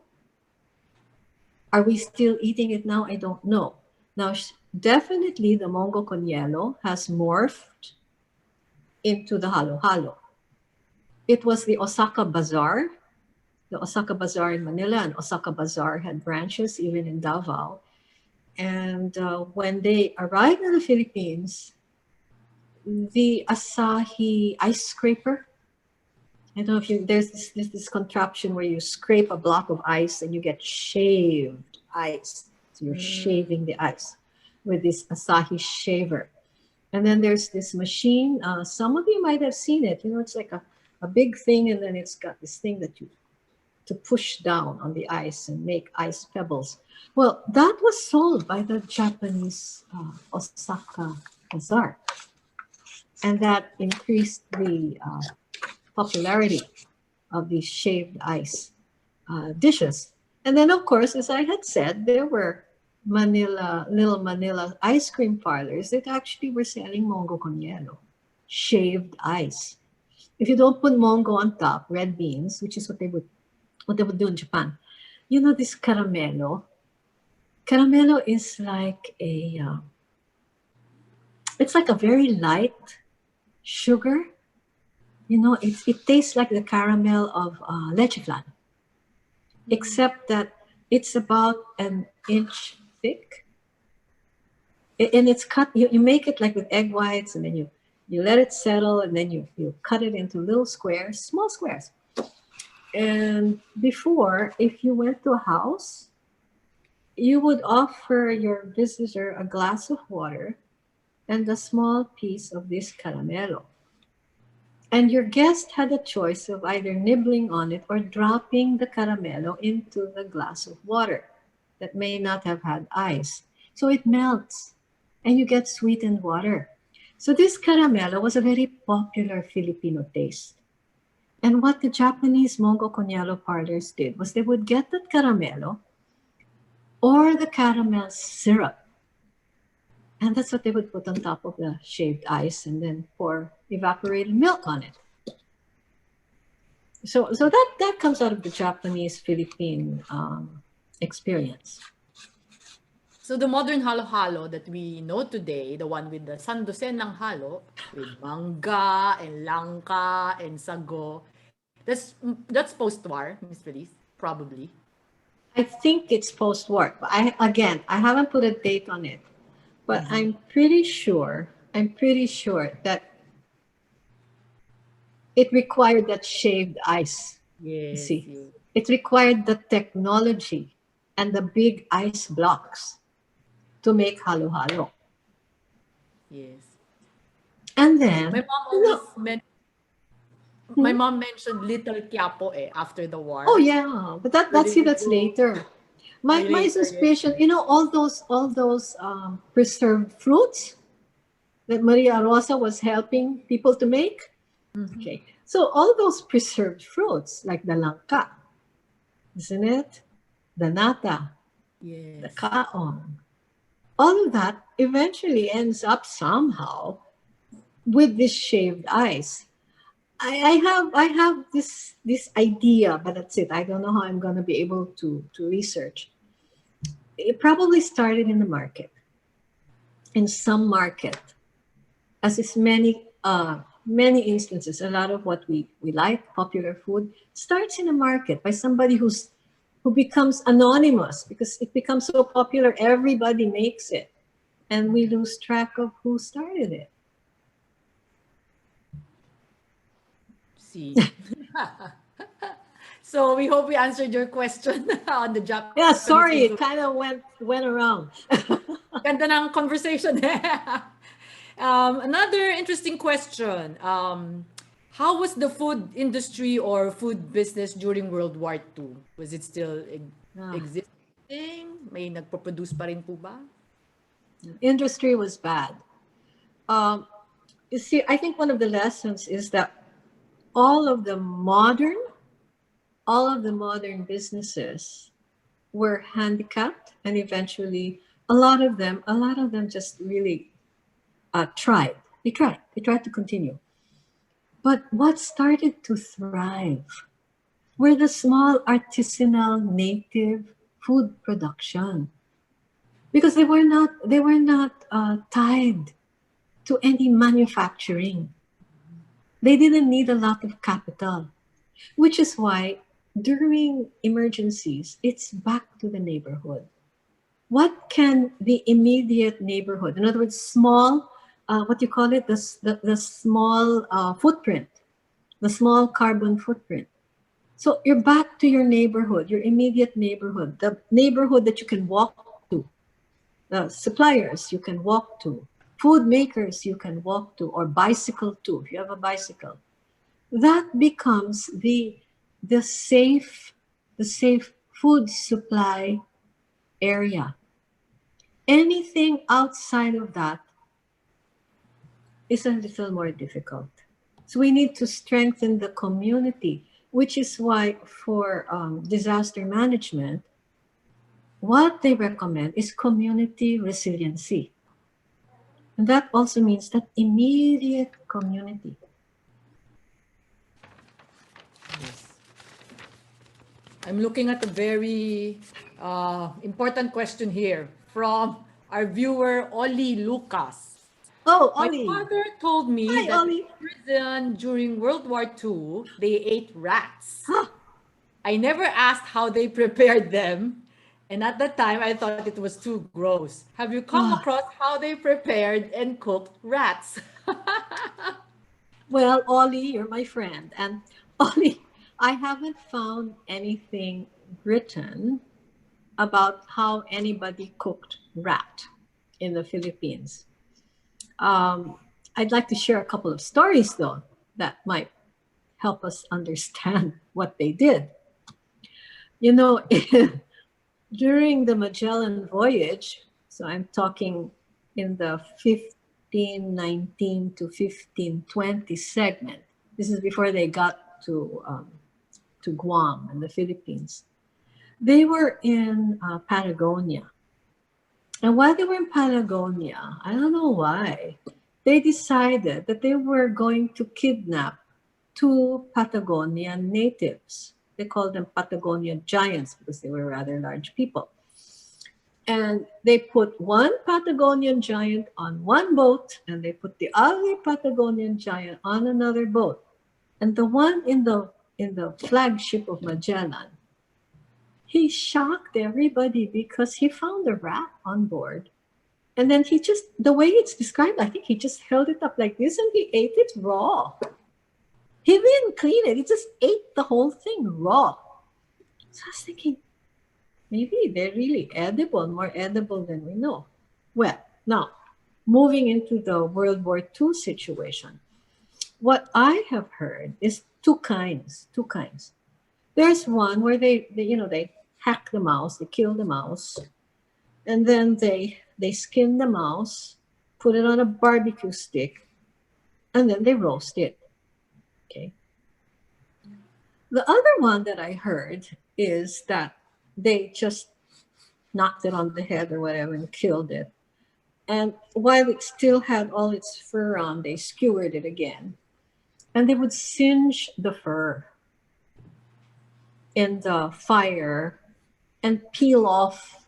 Are we still eating it now? I don't know. Now, definitely the mongo con hielo has morphed into the halo-halo. It was the Osaka Bazaar. The Osaka Bazaar in Manila and Osaka Bazaar had branches even in Davao. And when they arrived in the Philippines, the Asahi ice scraper, I don't know if there's this contraption where you scrape a block of ice and you get shaved ice. So you're shaving the ice with this Asahi shaver. And then there's this machine. Some of you might have seen it. You know, it's like a big thing, and then it's got this thing that you to push down on the ice and make ice pebbles. Well, that was sold by the Japanese Osaka Bazaar. And that increased the popularity of these shaved ice dishes. And then, of course, as I had said, there were little Manila ice cream parlors that actually were selling mongo con hielo, shaved ice. If you don't put mongo on top, red beans, which is what they would do in Japan, you know this caramelo. Caramelo is like it's like a very light sugar. You know, it tastes like the caramel of leche flan, except that it's about an inch thick. And it's cut, you make it like with egg whites, and then you let it settle, and then you cut it into little squares, small squares. And before, if you went to a house, you would offer your visitor a glass of water and a small piece of this caramelo. And your guest had a choice of either nibbling on it or dropping the caramelo into the glass of water that may not have had ice. So it melts and you get sweetened water. So this caramelo was a very popular Filipino taste. And what the Japanese Mongo Conielo parlors did was they would get that caramelo or the caramel syrup. And that's what they would put on top of the shaved ice and then pour evaporated milk on it. So that comes out of the Japanese Philippine experience. So the modern halo-halo that we know today, the one with the sandosen ng halo, with mangga and langka and sago, that's post-war, Miss Felice, probably. I think it's post-war. But I haven't put a date on it, but I'm pretty sure that it required that shaved ice. Yes. See, Yes. it required the technology and the big ice blocks to make halo-halo. Yes. And then, My mom mentioned Little Quiapo after the war. oh yeah, but that's later. My Later, suspicion, all those preserved fruits that Maria Rosa was helping people to make. Okay, so all those preserved fruits like the langka, isn't it? The nata, Yes. the kaong, all of that eventually ends up somehow with this shaved ice. I have this idea, but that's it. I don't know how I'm going to be able to research. It probably started in the market, in some market, as is many instances. A lot of what we like, popular food, starts in a market by somebody who becomes anonymous because it becomes so popular. Everybody makes it, and we lose track of who started it. See. So we hope we answered your question on the Japanese. Yeah, sorry, it kind of went around. Ganda ng conversation. Another interesting question. How was the food industry or food business during World War II? Was it still existing? May nagpo-produce pa rin po ba? Industry was bad. You see, I think one of the lessons is that all of the modern businesses were handicapped, and eventually a lot of them just really tried. They tried to continue. But what started to thrive were the small artisanal native food production, because they were not tied to any manufacturing. They didn't need a lot of capital, which is why during emergencies, it's back to the neighborhood. What can the immediate neighborhood, in other words, small, what you call it, the small footprint, the small carbon footprint. So you're back to your neighborhood, your immediate neighborhood, the neighborhood that you can walk to, the suppliers you can walk to, food makers you can walk to or bicycle to if you have a bicycle. That becomes the safe food supply area. Anything outside of that is a little more difficult. So we need to strengthen the community, which is why for disaster management, what they recommend is community resiliency. And that also means that immediate community. Yes. I'm looking at a very important question here from our viewer, Oli Lucas. Oh, Oli. My father told me Hi, that Oli. in prison during World War II, they ate rats. Huh. I never asked how they prepared them. And at that time, I thought it was too gross. Have you come across how they prepared and cooked rats? Well, Oli, you're my friend. And Oli, I haven't found anything written about how anybody cooked rat in the Philippines. I'd like to share a couple of stories, though, that might help us understand what they did. You know, during the Magellan voyage, so I'm talking in the 1519 to 1520 segment. This is before they got to Guam and the Philippines. They were in Patagonia. And while they were in Patagonia, I don't know why, they decided that they were going to kidnap two Patagonian natives. They called them Patagonian giants because they were rather large people. And they put one Patagonian giant on one boat, and they put the other Patagonian giant on another boat. And the one in the flagship of Magellan, he shocked everybody because he found a rat on board. And then he just, the way it's described, I think he just held it up like this and he ate it raw. He didn't clean it. He just ate the whole thing raw. So I was thinking, maybe they're really edible, more edible than we know. Well, now, moving into the World War II situation, what I have heard is two kinds. There's one where they hack the mouse, they kill the mouse, and then they skin the mouse, put it on a barbecue stick, and then they roast it. Okay. The other one that I heard is that they just knocked it on the head or whatever and killed it. And while it still had all its fur on, they skewered it again. And they would singe the fur in the fire and peel off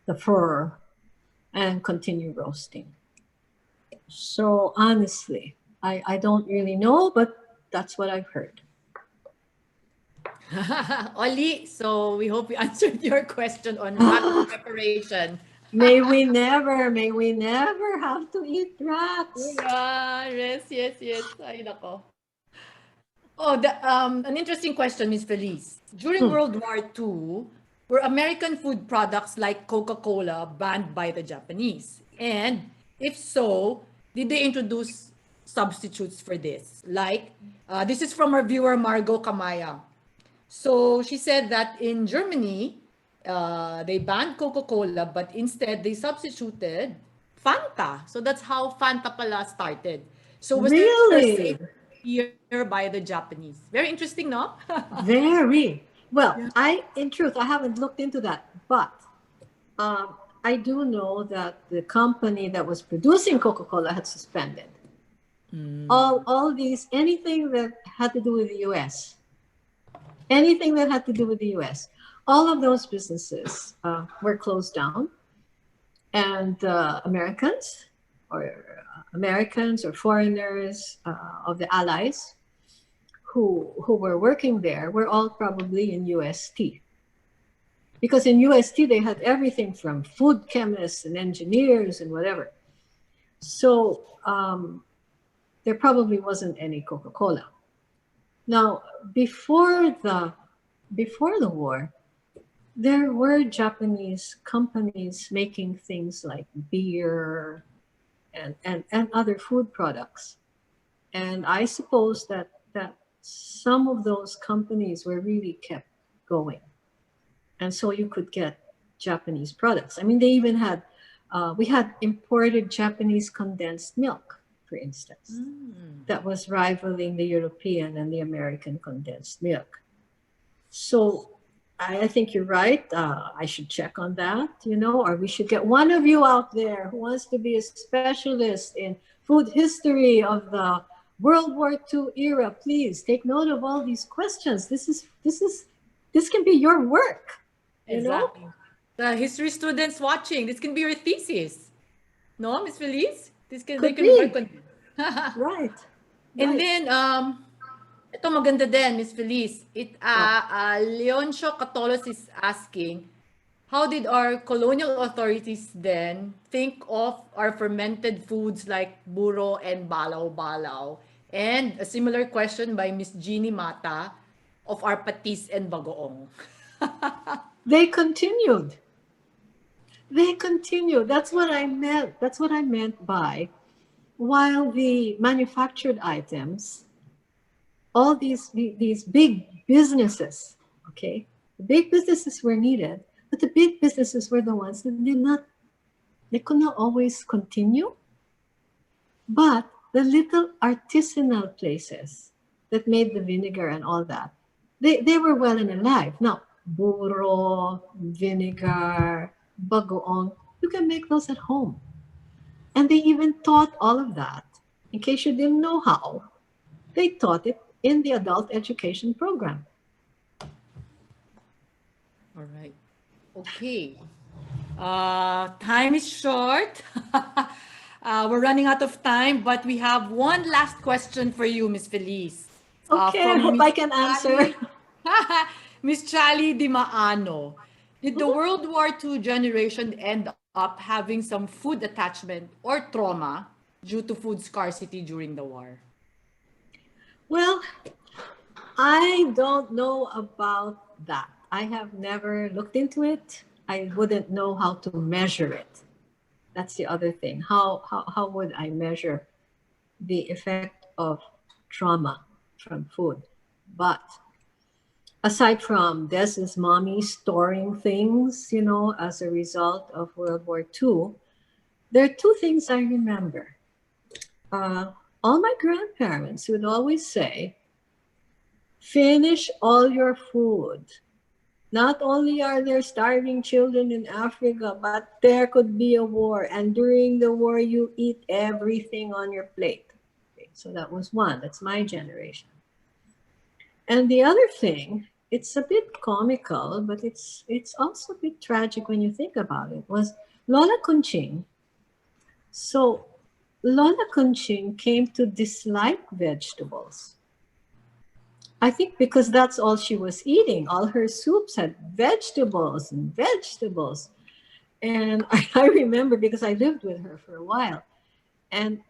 the fur and continue roasting. So honestly, I don't really know, but that's what I've heard. Oli, so we hope we answered your question on rat preparation. May we never have to eat rats. Yes. Ay, nako. Oh, an interesting question, Miss Felice. During World War II, were American food products like Coca-Cola banned by the Japanese? And if so, did they introduce substitutes for this? Like, this is from our viewer, Margot Kamaya. So she said that in Germany, they banned Coca-Cola, but instead they substituted Fanta. So that's how Fanta pala started. So was Really? this here by the Japanese? Very interesting, no? Very. Well, in truth, I haven't looked into that, but I do know that the company that was producing Coca-Cola had suspended all these, anything that had to do with the U.S. Anything that had to do with the U.S. All of those businesses were closed down, and Americans or foreigners of the Allies who were working there were all probably in UST. Because in UST, they had everything from food chemists and engineers and whatever. So there probably wasn't any Coca-Cola. Now, before the war, there were Japanese companies making things like beer and other food products. And I suppose that some of those companies were really kept going. And so you could get Japanese products. I mean, they even had, we had imported Japanese condensed milk, for instance, that was rivaling the European and the American condensed milk. So I think you're right. I should check on that, or we should get one of you out there who wants to be a specialist in food history of the World War II era. Please take note of all these questions. This can be your work. Exactly. The history students watching, this can be your thesis. No, Miss Felice? They can work on it. Right. And then, ito maganda din, Miss Felice. Leoncio Catolos is asking, how did our colonial authorities then think of our fermented foods like buro and balaw-balaw? And a similar question by Miss Jeannie Mata of our patis and bagoong. They continued. That's what I meant. That's what I meant by, while the manufactured items, all these big businesses, okay, the big businesses were needed, but the big businesses were the ones that they could not always continue. But the little artisanal places that made the vinegar and all that, they were well and alive. Now, burro, vinegar, bagoong, you can make those at home. And they even taught all of that. In case you didn't know how, they taught it in the adult education program. All right. Okay. Time is short. We're running out of time, but we have one last question for you, Miss Felice. Okay, I hope I can answer. Miss Chali Di Maano. Did the World War II generation end up having some food attachment or trauma due to food scarcity during the war? Well, I don't know about that. I have never looked into it. I wouldn't know how to measure it. That's the other thing. How would I measure the effect of trauma from food? But aside from Des's mommy storing things, as a result of World War II, there are two things I remember. All my grandparents would always say, finish all your food. Not only are there starving children in Africa, but there could be a war. And during the war, you eat everything on your plate. Okay, so that was one. That's my generation. And the other thing, it's a bit comical, but it's also a bit tragic when you think about it, was Lola Kunching. So Lola Kunching came to dislike vegetables. I think because that's all she was eating. All her soups had vegetables and vegetables. And I remember because I lived with her for a while. And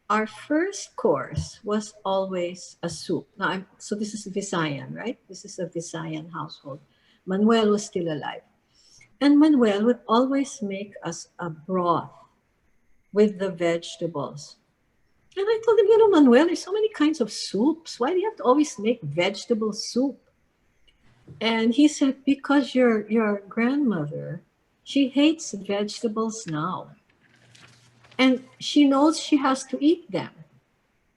our first course was always a soup. Now, so this is Visayan, right? This is a Visayan household. Manuel was still alive. And Manuel would always make us a broth with the vegetables. And I told him, Manuel, there's so many kinds of soups. Why do you have to always make vegetable soup? And he said, because your grandmother, she hates vegetables now. And she knows she has to eat them.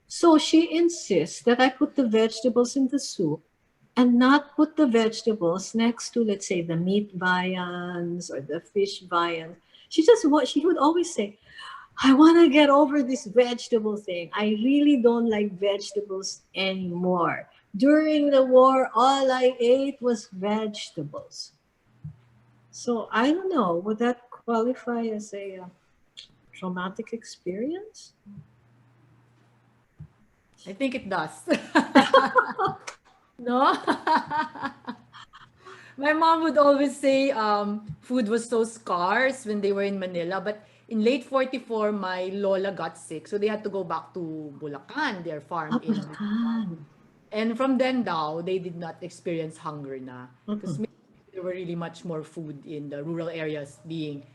So she insists that I put the vegetables in the soup and not put the vegetables next to, let's say, the meat viands or the fish viands. She would always say, I want to get over this vegetable thing. I really don't like vegetables anymore. During the war, all I ate was vegetables. So I don't know, would that qualify as a traumatic experience? I think it does. No? My mom would always say food was so scarce when they were in Manila, but in late 44, my lola got sick, so they had to go back to Bulacan, their farm in Bulacan. And from then down, they did not experience hunger na. Because there were really much more food in the rural areas,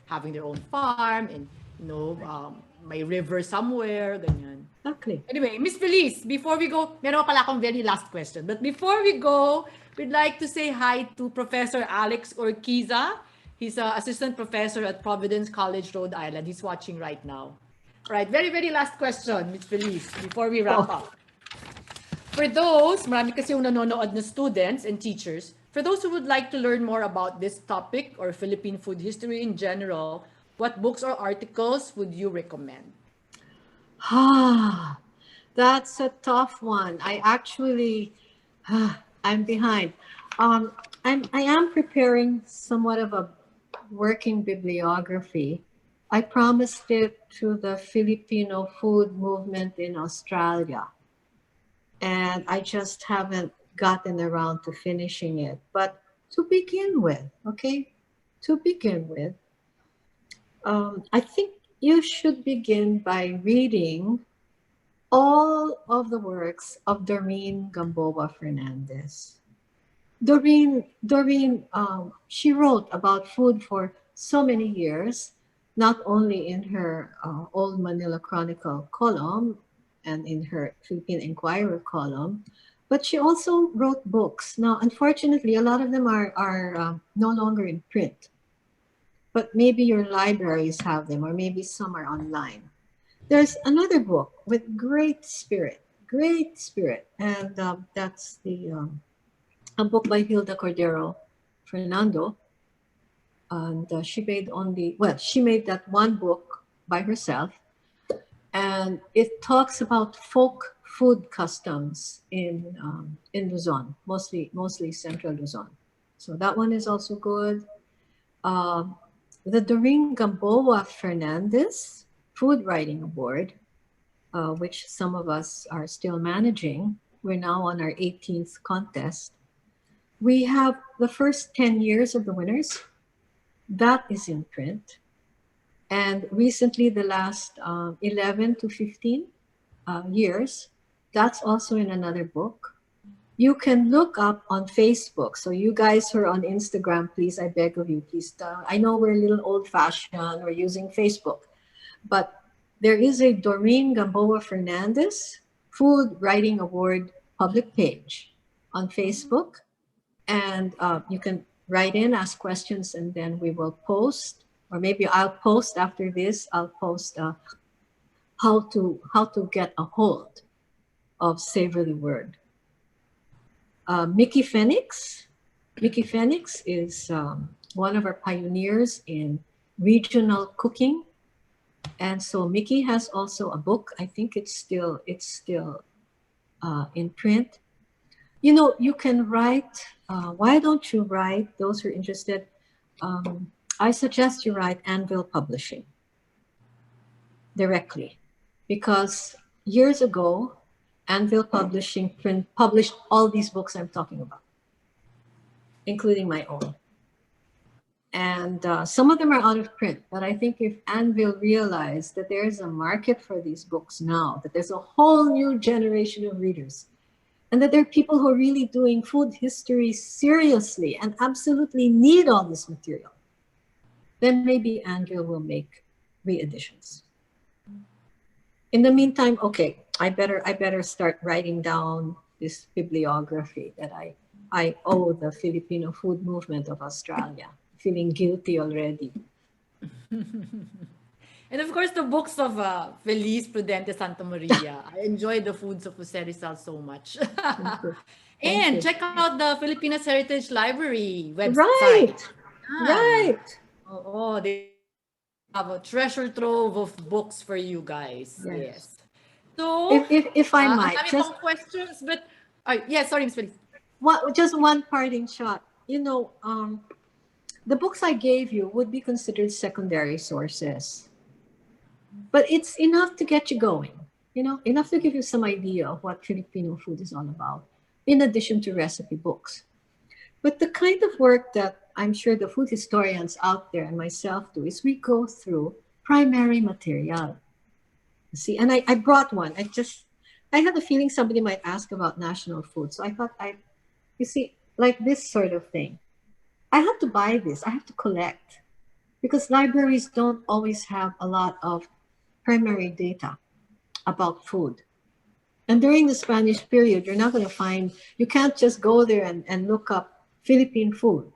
having their own farm and may river somewhere, ganyan. Exactly. Anyway, Miss Felice, before we go, meron pala akong very last question. But before we go, we'd like to say hi to Professor Alex Orquiza. He's an assistant professor at Providence College, Rhode Island. He's watching right now. All right, very, very last question, Miss Felice, before we wrap up. For those, marami kasi yung nanonood na students and teachers, for those who would like to learn more about this topic or Philippine food history in general, what books or articles would you recommend? That's a tough one. I actually, I'm behind. I am preparing somewhat of a working bibliography. I promised it to the Filipino food movement in Australia. And I just haven't gotten around to finishing it. But to begin with, I think you should begin by reading all of the works of Doreen Gamboa Fernandez. Doreen, she wrote about food for so many years, not only in her Old Manila Chronicle column and in her Philippine Inquirer column, but she also wrote books. Now, unfortunately, a lot of them are no longer in print, but maybe your libraries have them, or maybe some are online. There's another book with great spirit, and that's a book by Hilda Cordero Fernando, and she made that one book by herself, and it talks about folk food customs in Luzon, mostly central Luzon. So that one is also good. Um, the Doreen Gamboa Fernandez Food Writing Award, which some of us are still managing. We're now on our 18th contest. We have the first 10 years of the winners. That is in print. And recently, the last 11 to 15 years, that's also in another book. You can look up on Facebook. So you guys who are on Instagram, please, I beg of you, please. I know we're a little old-fashioned, we're using Facebook, but there is a Doreen Gamboa Fernandez Food Writing Award public page on Facebook. And you can write in, ask questions, and then we will post, or maybe I'll post after this, I'll post how to get a hold of Savor the Word. Mickey Phoenix is one of our pioneers in regional cooking. And so Mickey has also a book. I think it's still in print. You know, you can write. Why don't you write? Those who are interested, I suggest you write Anvil Publishing directly, because years ago, Anvil Publishing published all these books I'm talking about, including my own. And some of them are out of print, but I think if Anvil realized that there is a market for these books now, that there's a whole new generation of readers, and that there are people who are really doing food history seriously and absolutely need all this material, then maybe Anvil will make re-editions. In the meantime, okay, I better start writing down this bibliography that I owe the Filipino food movement of Australia. Feeling guilty already. And of course, the books of Felice Prudente Santa Maria. I enjoy the foods of Jose Rizal so much. Thank you. Check out the Filipinas Heritage Library website. Right. Ah. Right. Oh, they have a treasure trove of books for you guys. Yes. So, If I ang might, dami just pang questions, but sorry, Miss Felice. just one parting shot. You know, the books I gave you would be considered secondary sources, but it's enough to get you going. You know, enough to give you some idea of what Filipino food is all about, in addition to recipe books. But the kind of work that I'm sure the food historians out there and myself do is we go through primary material. See, and I brought one. I had a feeling somebody might ask about national food. So I thought you see, like this sort of thing. I have to buy this. I have to collect, because libraries don't always have a lot of primary data about food. And during the Spanish period, you're not going to find, you can't just go there and look up Philippine food.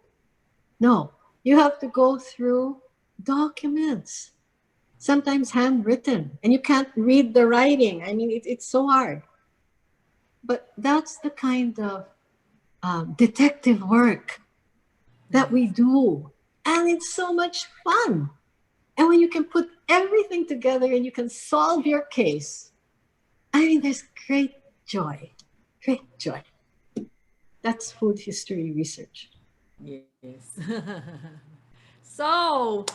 No, you have to go through documents, sometimes handwritten, and you can't read the writing. I mean, it's so hard. But that's the kind of detective work that we do. And it's so much fun. And when you can put everything together and you can solve your case, I mean, there's great joy. Great joy. That's food history research. Yes. So,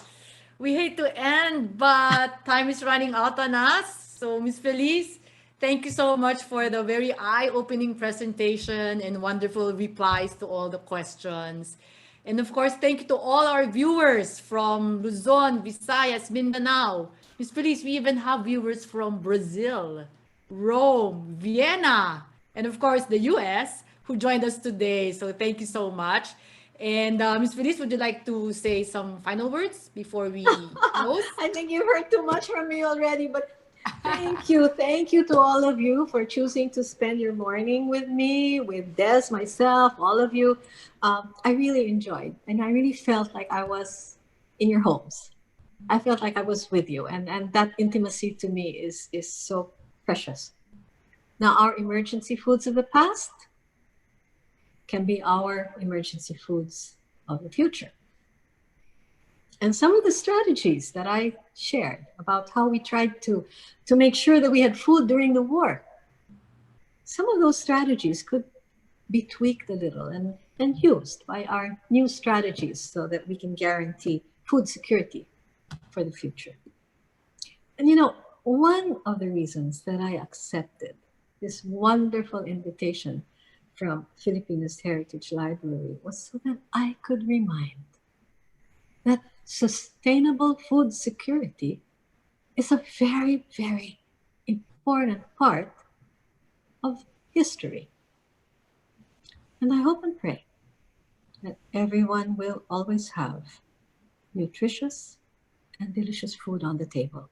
we hate to end, but time is running out on us. So, Miss Felice, thank you so much for the very eye-opening presentation and wonderful replies to all the questions. And of course, thank you to all our viewers from Luzon, Visayas, Mindanao. Miss Felice, we even have viewers from Brazil, Rome, Vienna, and of course, the US who joined us today. So thank you so much. And Miss Felice, would you like to say some final words before we close? I think you've heard too much from me already, but thank you. Thank you to all of you for choosing to spend your morning with me, with Des, myself, all of you. I really enjoyed, and I really felt like I was in your homes. I felt like I was with you, and that intimacy to me is so precious. Now, our emergency foods of the past can be our emergency foods of the future. And some of the strategies that I shared about how we tried to make sure that we had food during the war, some of those strategies could be tweaked a little and used by our new strategies so that we can guarantee food security for the future. And one of the reasons that I accepted this wonderful invitation from Filipinas Heritage Library was so that I could remind that sustainable food security is a very, very important part of history. And I hope and pray that everyone will always have nutritious and delicious food on the table.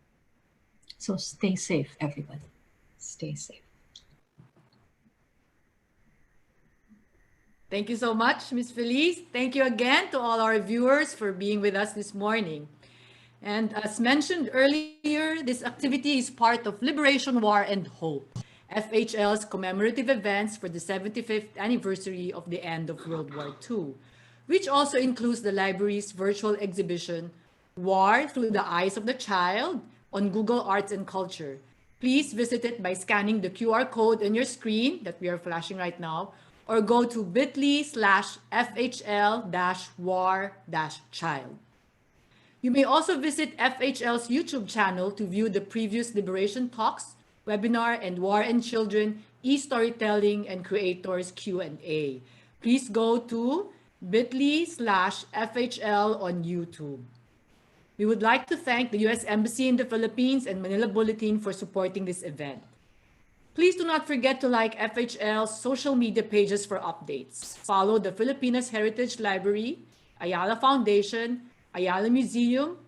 So stay safe, everybody. Stay safe. Thank you so much, Ms. Felice. Thank you again to all our viewers for being with us this morning. And as mentioned earlier, this activity is part of Liberation, War, and Hope, FHL's commemorative events for the 75th anniversary of the end of World War II, which also includes the library's virtual exhibition, War Through the Eyes of the Child, on Google Arts and Culture. Please visit it by scanning the QR code on your screen that we are flashing right now, or go to bit.ly/FHL-war-child. You may also visit FHL's YouTube channel to view the previous Liberation Talks, webinar, and War and Children, e-storytelling, and creators Q&A. Please go to bit.ly/FHL on YouTube. We would like to thank the U.S. Embassy in the Philippines and Manila Bulletin for supporting this event. Please do not forget to like FHL's social media pages for updates. Follow the Filipinas Heritage Library, Ayala Foundation, Ayala Museum,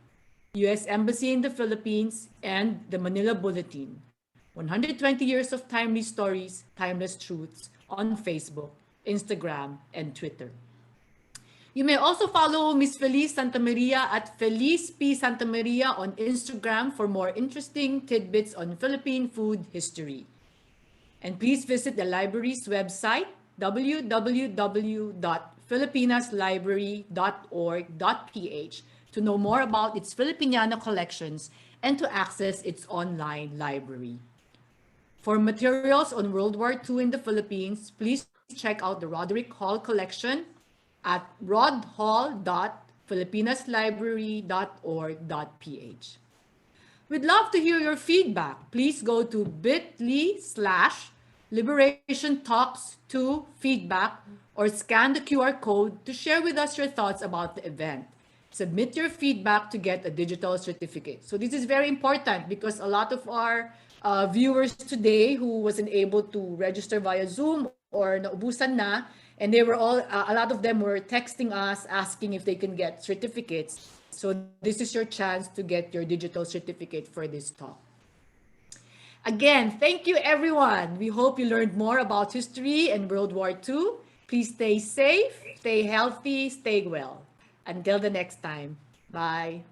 U.S. Embassy in the Philippines, and the Manila Bulletin. 120 years of timely stories, timeless truths on Facebook, Instagram, and Twitter. You may also follow Ms. Felice Santa Maria at Felice P. Santa Maria on Instagram for more interesting tidbits on Philippine food history. And please visit the library's website, www.filipinaslibrary.org.ph, to know more about its Filipiniana collections and to access its online library. For materials on World War II in the Philippines, please check out the Roderick Hall collection at rodhall.filipinaslibrary.org.ph. We'd love to hear your feedback. Please go to bit.ly/LiberationTalks2feedback or scan the QR code to share with us your thoughts about the event. Submit your feedback to get a digital certificate. So this is very important because a lot of our viewers today who wasn't able to register via Zoom or naubusan na, and they were all, a lot of them were texting us asking if they can get certificates. So this is your chance to get your digital certificate for this talk. Again, thank you everyone. We hope you learned more about history and World War II. Please stay safe, stay healthy, stay well. Until the next time. Bye.